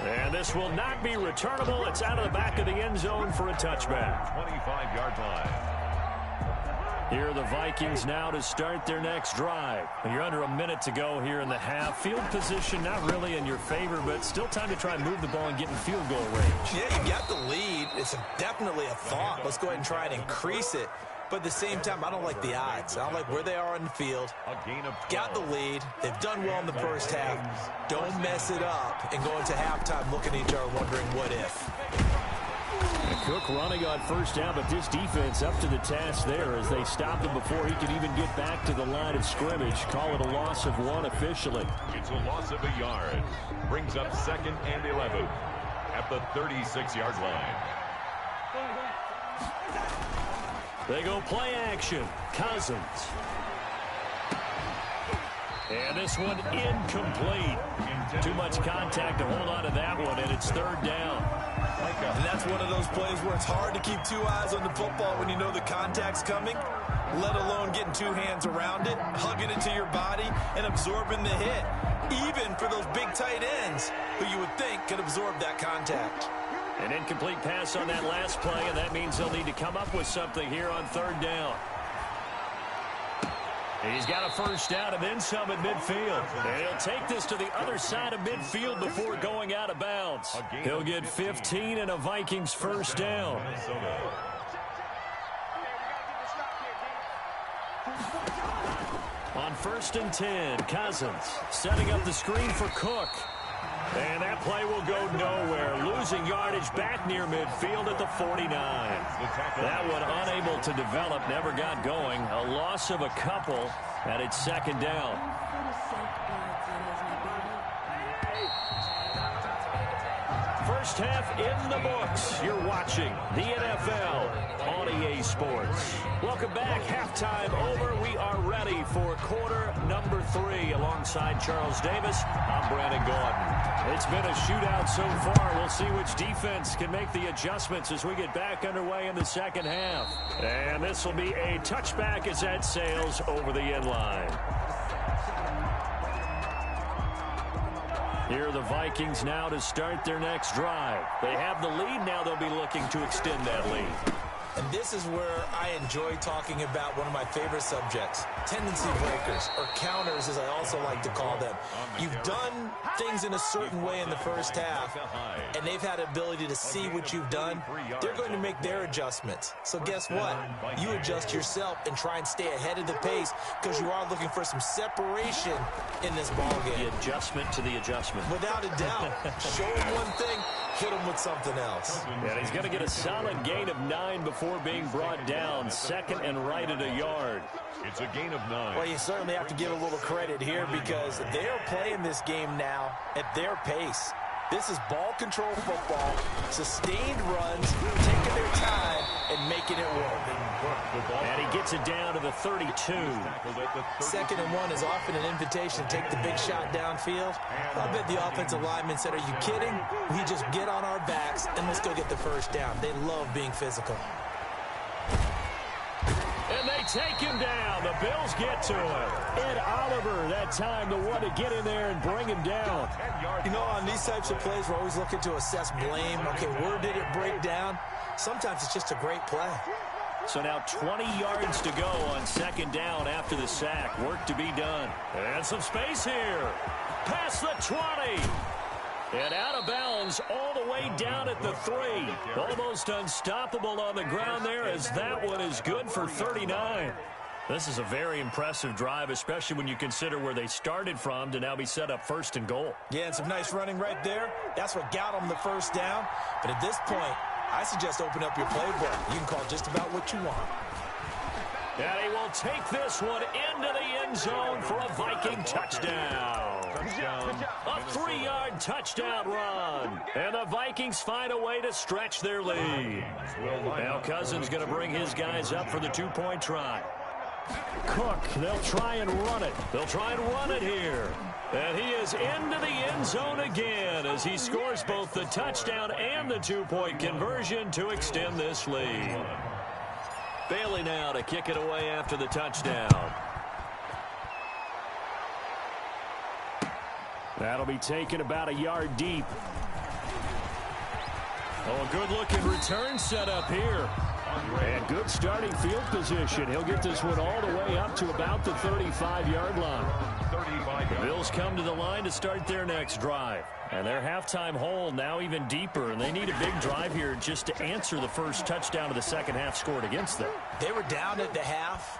And this will not be returnable. It's out of the back of the end zone for a touchback. 25-yard line. Here are the Vikings now to start their next drive. You're under a minute to go here in the half. Field position not really in your favor, but still time to try and move the ball and get in field goal range. Yeah, you got the lead. It's definitely a thought. Let's go ahead and try and increase it. But at the same time, I don't like the odds. I don't like where they are on the field. Got the lead. They've done well in the first half. Don't mess it up and go into halftime looking at each other wondering what if. Cook running on first down, but this defense up to the task there as they stopped him before he could even get back to the line of scrimmage. Call it a loss of 1 officially. It's a loss of a yard. Brings up 2nd and 11 at the 36-yard line. They go play action. Cousins. And this one incomplete. Too much contact to hold on to that one, and it's 3rd down. And that's one of those plays where it's hard to keep 2 eyes on the football when you know the contact's coming, let alone getting 2 hands around it, hugging it to your body, and absorbing the hit, even for those big tight ends who you would think could absorb that contact. An incomplete pass on that last play, and that means they'll need to come up with something here on 3rd down. He's got a first down and then some at midfield. And he'll take this to the other side of midfield before going out of bounds. He'll get 15 and a Vikings first down. On 1st and 10, Cousins setting up the screen for Cook. And that play will go nowhere. Losing yardage back near midfield at the 49. That one unable to develop, never got going. A loss of a couple, and it's 2nd down. First half in the books. You're watching the NFL on EA Sports. Welcome back. Halftime over. We are ready for quarter number 3. Alongside Charles Davis, I'm Brandon Gordon. It's been a shootout so far. We'll see which defense can make the adjustments as we get back underway in the second half. And this will be a touchback as that sails over the end line. Here are the Vikings now to start their next drive. They have the lead. Now they'll be looking to extend that lead. And this is where I enjoy talking about one of my favorite subjects, tendency breakers, or counters as I also like to call them. You've done things in a certain way in the first half, and they've had the ability to see what you've done. They're going to make their adjustments. So guess what? You adjust yourself and try and stay ahead of the pace because you are looking for some separation in this ballgame. The adjustment to the adjustment. Without a doubt. Show them one thing, hit them with something else. And he's going to get a solid gain of 9 before being brought down. 2nd and right at a yard. It's a gain of 9. Well, you certainly have to give a little credit here because they are playing this game now at their pace. This is ball control football, sustained runs, taking their time and making it work. And he gets it down to the 32. 2nd and 1 is often an invitation to take the big shot downfield. I bet the offensive lineman said, "Are you kidding? We just get on our backs and let's go get the first down." They love being physical. And they take him down. The Bills get to him. Ed Oliver, that time, the one to get in there and bring him down. You know, on these types of plays, we're always looking to assess blame. Okay, where did it break down? Sometimes it's just a great play. So now 20 yards to go on second down after the sack. Work to be done. And some space here. Past the 20. And out of bounds all the way down at the 3. Almost unstoppable on the ground there, as that one is good for 39. This is a very impressive drive, especially when you consider where they started from to now be set up first and goal. Yeah, and some nice running right there. That's what got them the first down. But at this point, I suggest open up your playbook. You can call just about what you want. And he will take this one into the end zone for a Viking touchdown. A 3-yard touchdown run. And the Vikings find a way to stretch their lead. Now Cousins going to bring his guys up for the 2-point try. Cook, they'll try and run it. They'll try and run it here. And he is into the end zone again as he scores both the touchdown and the 2-point conversion to extend this lead. Bailey now to kick it away after the touchdown. That'll be taken about a yard deep. Oh, a good-looking return set up here. And good starting field position. He'll get this one all the way up to about the 35-yard line. The Bills come to the line to start their next drive. And their halftime hole now even deeper. And they need a big drive here just to answer the first touchdown of the second half scored against them. They were down at the half.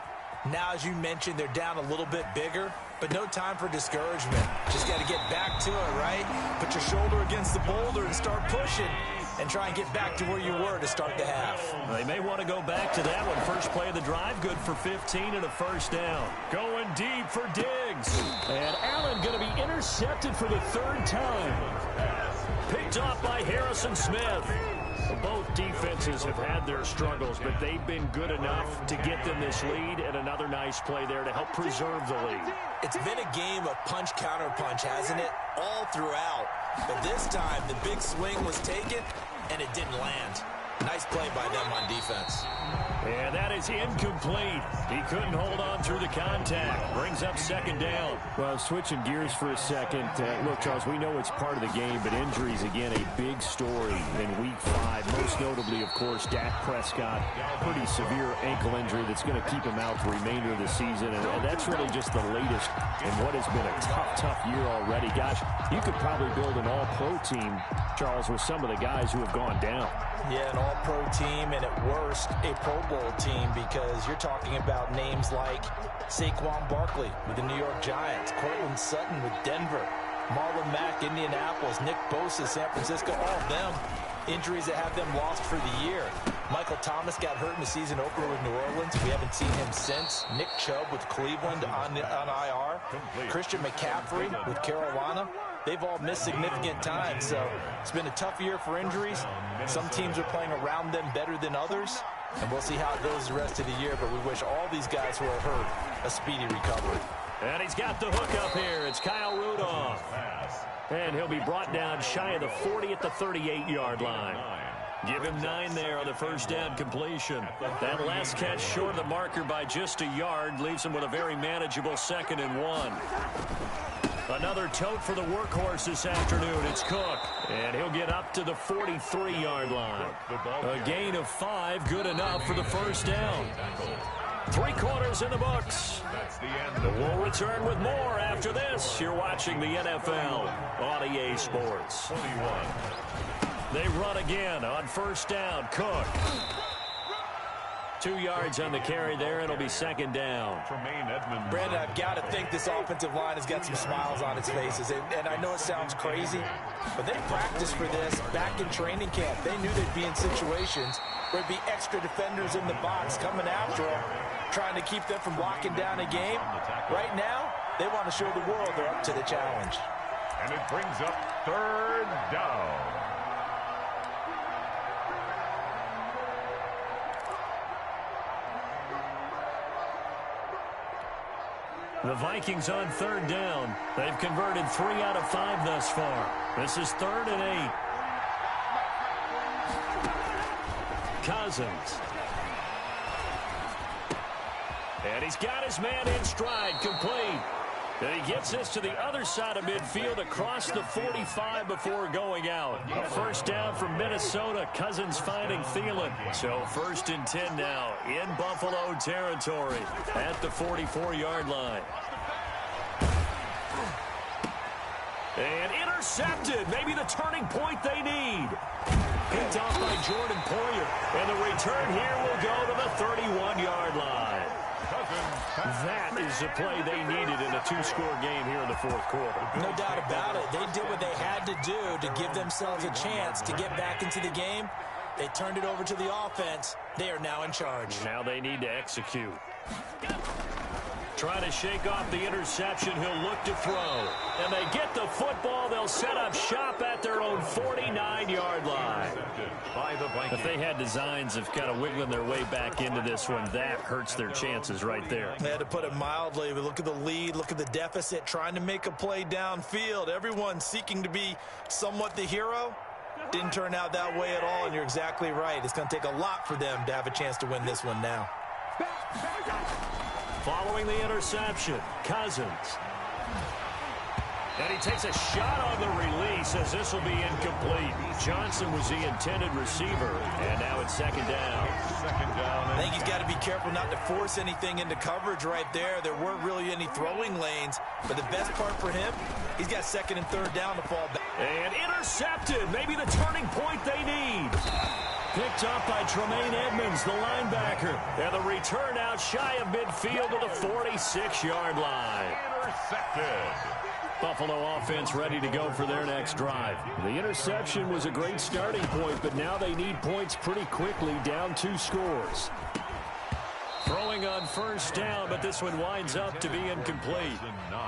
Now, as you mentioned, they're down a little bit bigger. But no time for discouragement. Just got to get back to it, right? Put your shoulder against the boulder and start pushing. And try and get back to where you were to start the half. They may want to go back to that one. First play of the drive, good for 15 and a first down. Going deep for Diggs. And Allen going to be intercepted for the 3rd time. Picked off by Harrison Smith. Both defenses have had their struggles, but they've been good enough to get them this lead, and another nice play there to help preserve the lead. It's been a game of punch-counter-punch, hasn't it? All throughout. But this time, the big swing was taken, and it didn't land. Nice play by them on defense. And that is incomplete. He couldn't hold on through the contact. Brings up second down. Well, switching gears for a second. Look, Charles, we know it's part of the game, but injuries, again, a big story in Week 5. Most notably, of course, Dak Prescott. Pretty severe ankle injury that's going to keep him out the remainder of the season. And that's really just the latest in what has been a tough year already. Gosh, you could probably build an all-pro team, Charles, with some of the guys who have gone down. Yeah, an all-pro team, and at worst, a Pro Bowl team, because you're talking about names like Saquon Barkley with the New York Giants, Cortland Sutton with Denver, Marlon Mack, Indianapolis, Nick Bosa, San Francisco, all of them injuries that have them lost for the year. Michael Thomas got hurt in the season opener with New Orleans. We haven't seen him since. Nick Chubb with Cleveland on IR. Christian McCaffrey with Carolina. They've all missed significant time, so it's been a tough year for injuries. Some teams are playing around them better than others, and we'll see how it goes the rest of the year, but we wish all these guys who are hurt a speedy recovery. And he's got the hook up here. It's Kyle Rudolph. And he'll be brought down shy of the 40 at the 38-yard line. Give him 9 there on the first down completion. That last catch short of the marker by just a yard leaves him with a very manageable 2nd and 1. Another tote for the workhorse this afternoon. It's Cook. And he'll get up to the 43-yard line. A gain of 5, good enough for the first down. 3 quarters in the books. We'll return with more after this. You're watching the NFL on EA Sports. They run again on first down. Cook. 2 yards on the carry there. It'll be second down. Brandon, I've got to think this offensive line has got some smiles on its faces. And I know it sounds crazy, but they practiced for this back in training camp. They knew they'd be in situations where there'd be extra defenders in the box coming after them, trying to keep them from locking down a game. Right now, they want to show the world they're up to the challenge. And it brings up 3rd down. The Vikings on 3rd down. They've converted 3 out of 5 thus far. This is 3rd and 8. Cousins. And he's got his man in stride, complete. And he gets this to the other side of midfield across the 45 before going out. A first down from Minnesota. Cousins finding Thielen. So 1st and 10 now in Buffalo territory at the 44-yard line. And intercepted. Maybe the turning point they need. Picked off by Jordan Poyer. And the return here will go to the 31-yard line. That is the play they needed in a 2-score game here in the 4th quarter. No doubt about it. They did what they had to do to give themselves a chance to get back into the game. They turned it over to the offense. They are now in charge. Now they need to execute. Trying to shake off the interception. He'll look to throw. And they get the football. They'll set up shop at their own 49-yard line. If they had designs of kind of wiggling their way back into this one, that hurts their chances right there. They had to put it mildly, but look at the lead, look at the deficit, trying to make a play downfield. Everyone seeking to be somewhat the hero. Didn't turn out that way at all, and you're exactly right. It's going to take a lot for them to have a chance to win this one now. Following the interception, Cousins. And he takes a shot on the release as this will be incomplete. Johnson was the intended receiver, and now it's 2nd down. I think he's got to be careful not to force anything into coverage right there. There weren't really any throwing lanes, but the best part for him, he's got 2nd and 3rd down to fall back. And intercepted, maybe the turning point they need. Picked up by Tremaine Edmonds, the linebacker. And the return out shy of midfield to the 46-yard line. Intercepted. Buffalo offense ready to go for their next drive. The interception was a great starting point, but now they need points pretty quickly, down 2 scores. Throwing on 1st down, but this one winds up to be incomplete.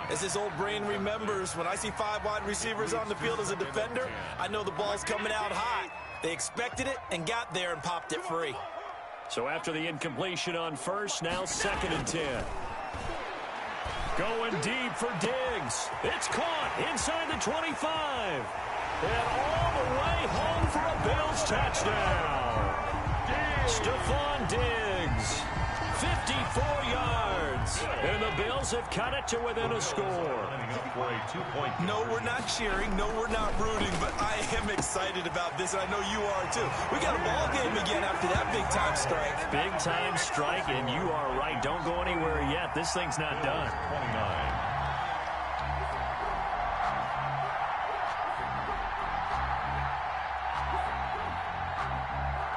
As this old brain remembers, when I see 5 wide receivers on the field as a defender, I know the ball's coming out hot. They expected it and got there and popped it free. So after the incompletion on 1st, now 2nd and 10. Going deep for Diggs. It's caught inside the 25. And all the way home for a Bills touchdown. Stephon Diggs, 54 yards. And the Bills have cut it to within a score. No, we're not cheering. No, we're not rooting. But I am excited about this, and I know you are too. We got a ball game again after that big-time strike. Big-time strike, and you are right. Don't go anywhere yet. This thing's not done. 29.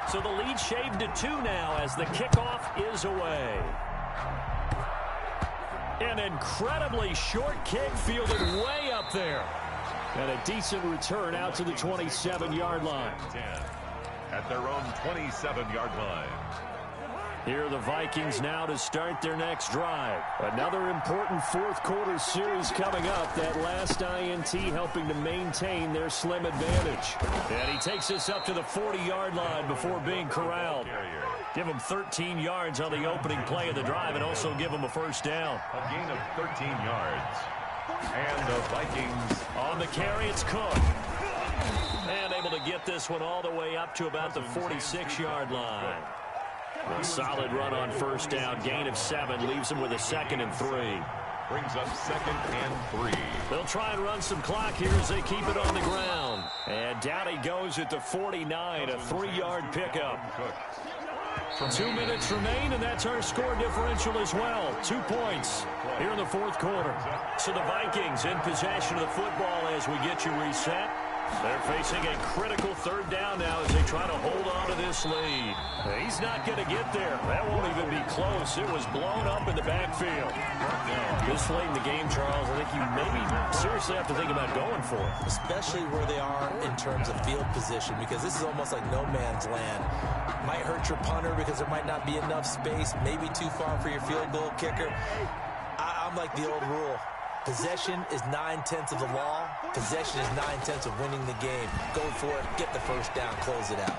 So the lead shaved to 2 now as the kickoff is away. An incredibly short kick fielded way up there. And a decent return out to the 27-yard line. 10 at their own 27-yard line. Here are the Vikings now to start their next drive. Another important 4th quarter series coming up. That last INT helping to maintain their slim advantage. And he takes this up to the 40-yard line before being corralled. Give him 13 yards on the opening play of the drive and also give him a 1st down. A gain of 13 yards. And the Vikings on the carry, it's Cook. And able to get this one all the way up to about the 46-yard line. A solid run on 1st down. Gain of 7 leaves him with a 2nd and 3. brings up 2nd and 3. They'll try and run some clock here as they keep it on the ground. And down he goes at the 49, a 3-yard pickup. 2 minutes remain, and that's our score differential as well. 2 points here in the 4th quarter. So the Vikings in possession of the football as we get you reset. They're facing a critical 3rd down now as they try to hold on to this lead. He's not going to get there. That won't even be close. It was blown up in the backfield. This late in the game, Charles, I think you maybe seriously have to think about going for it. Especially where they are in terms of field position, because this is almost like no man's land. Might hurt your punter because there might not be enough space, maybe too far for your field goal kicker. I'm like the old rule. Possession is 9/10 of the law. Possession is 9/10 of winning the game. Go for it. Get the 1st down. Close it out.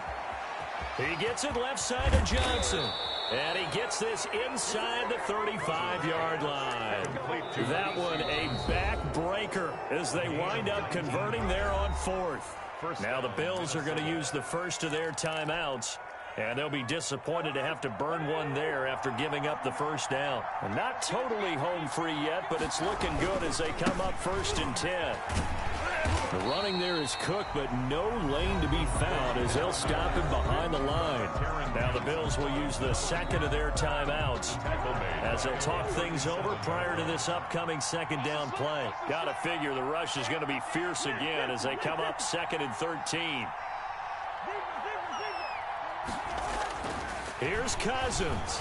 He gets it left side of Johnson. And he gets this inside the 35-yard line. That one a backbreaker as they wind up converting there on 4th. Now the Bills are going to use the first of their timeouts And they'll be disappointed to have to burn one there after giving up the first down. And not totally home free yet, but it's looking good as they come up 1st and 10. The running there is Cook, but no lane to be found as they'll stop him behind the line. Now the Bills will use the second of their timeouts as they'll talk things over prior to this upcoming second down play. Got to figure the rush is going to be fierce again as they come up 2nd and 13. Here's Cousins.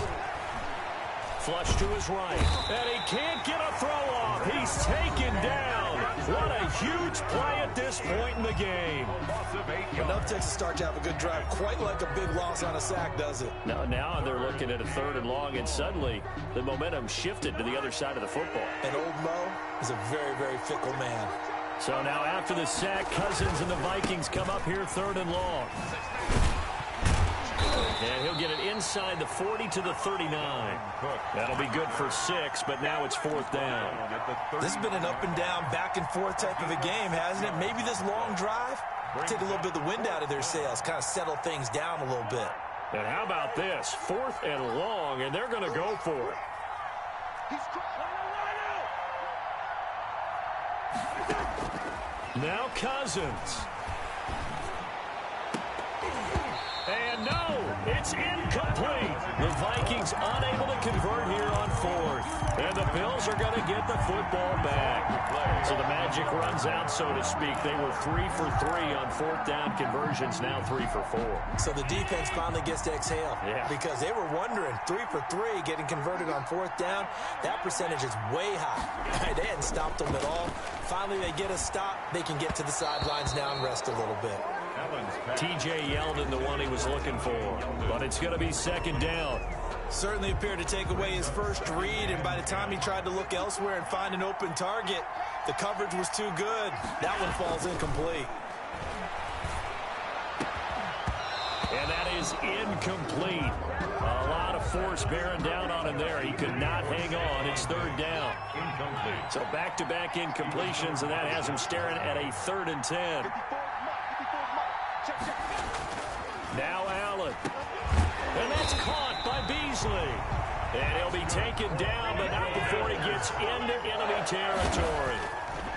Flush to his right. And he can't get a throw off. He's taken down. What a huge play at this point in the game. Enough takes to start to have a good drive. Quite like a big loss on a sack, does it? Now they're looking at a 3rd and long, and suddenly the momentum shifted to the other side of the football. And old Mo is a very, very fickle man. So now after the sack, Cousins and the Vikings come up here 3rd and long. And he'll get it inside the 40 to the 39. That'll be good for 6, but now it's 4th down. This has been an up and down, back and forth type of a game, hasn't it? Maybe this long drive, take a little bit of the wind out of their sails, kind of settle things down a little bit. And how about this? 4th and long, and they're going to go for it. Now Cousins. And no, it's incomplete. The Vikings unable to convert here on 4th. And the Bills are going to get the football back. So the magic runs out, so to speak. They were 3 for 3 on 4th down conversions, now 3 for 4. So the defense finally gets to exhale. Yeah. Because they were wondering, 3 for 3 getting converted on 4th down. That percentage is way high. They hadn't stopped them at all. Finally, they get a stop. They can get to the sidelines now and rest a little bit. TJ Yeldon, the one he was looking for. But it's going to be 2nd down. Certainly appeared to take away his first read, and by the time he tried to look elsewhere and find an open target, the coverage was too good. That one falls incomplete. And that is incomplete. A lot of force bearing down on him there. He could not hang on. It's 3rd down. Incomplete. So back-to-back incompletions, and that has him staring at a 3rd and 10. Now Allen. And that's caught by Beasley. And he'll be taken down, but not before he gets into enemy territory.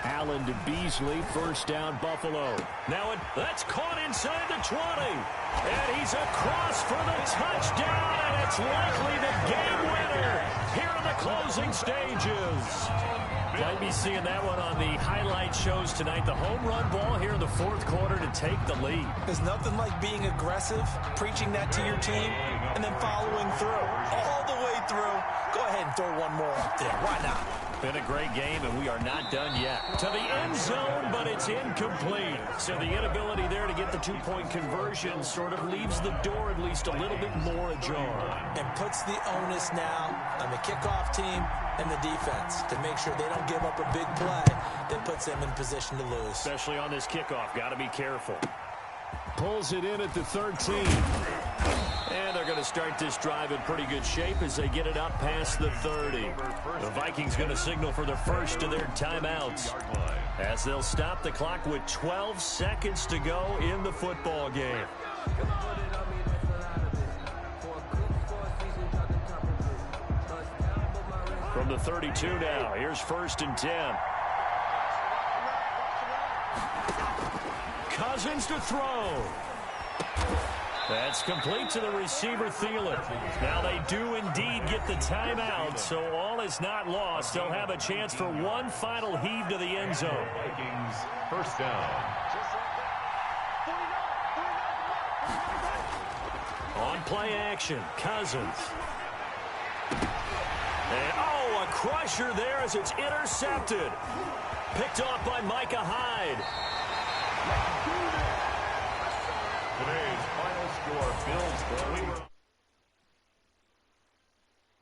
Allen to Beasley, 1st down Buffalo. Now that's caught inside the 20. And he's across for the touchdown, and it's likely the game winner here in the closing stages. Might be seeing that one on the highlight shows tonight. The home run ball here in the 4th quarter to take the lead. There's nothing like being aggressive, preaching that to your team, and then following through. All the way through. Go ahead and throw one more up there. Why not? Been a great game, and we are not done yet. To the end zone, but it's incomplete. So the inability there to get the 2-point conversion sort of leaves the door at least a little bit more ajar. And puts the onus now on the kickoff team and the defense to make sure they don't give up a big play that puts them in position to lose. Especially on this kickoff. Got to be careful. Pulls it in at the 13. And they're going to start this drive in pretty good shape as they get it up past the 30. The Vikings going to signal for the first of their timeouts as they'll stop the clock with 12 seconds to go in the football game. From the 32 now, here's 1st and 10. Cousins to throw. That's complete to the receiver, Thielen. Now they do indeed get the timeout, so all is not lost. They'll have a chance for one final heave to the end zone. Vikings, 1st down. On play action, Cousins. And, oh, a crusher there as it's intercepted. Picked off by Micah Hyde. Today's final score, Bills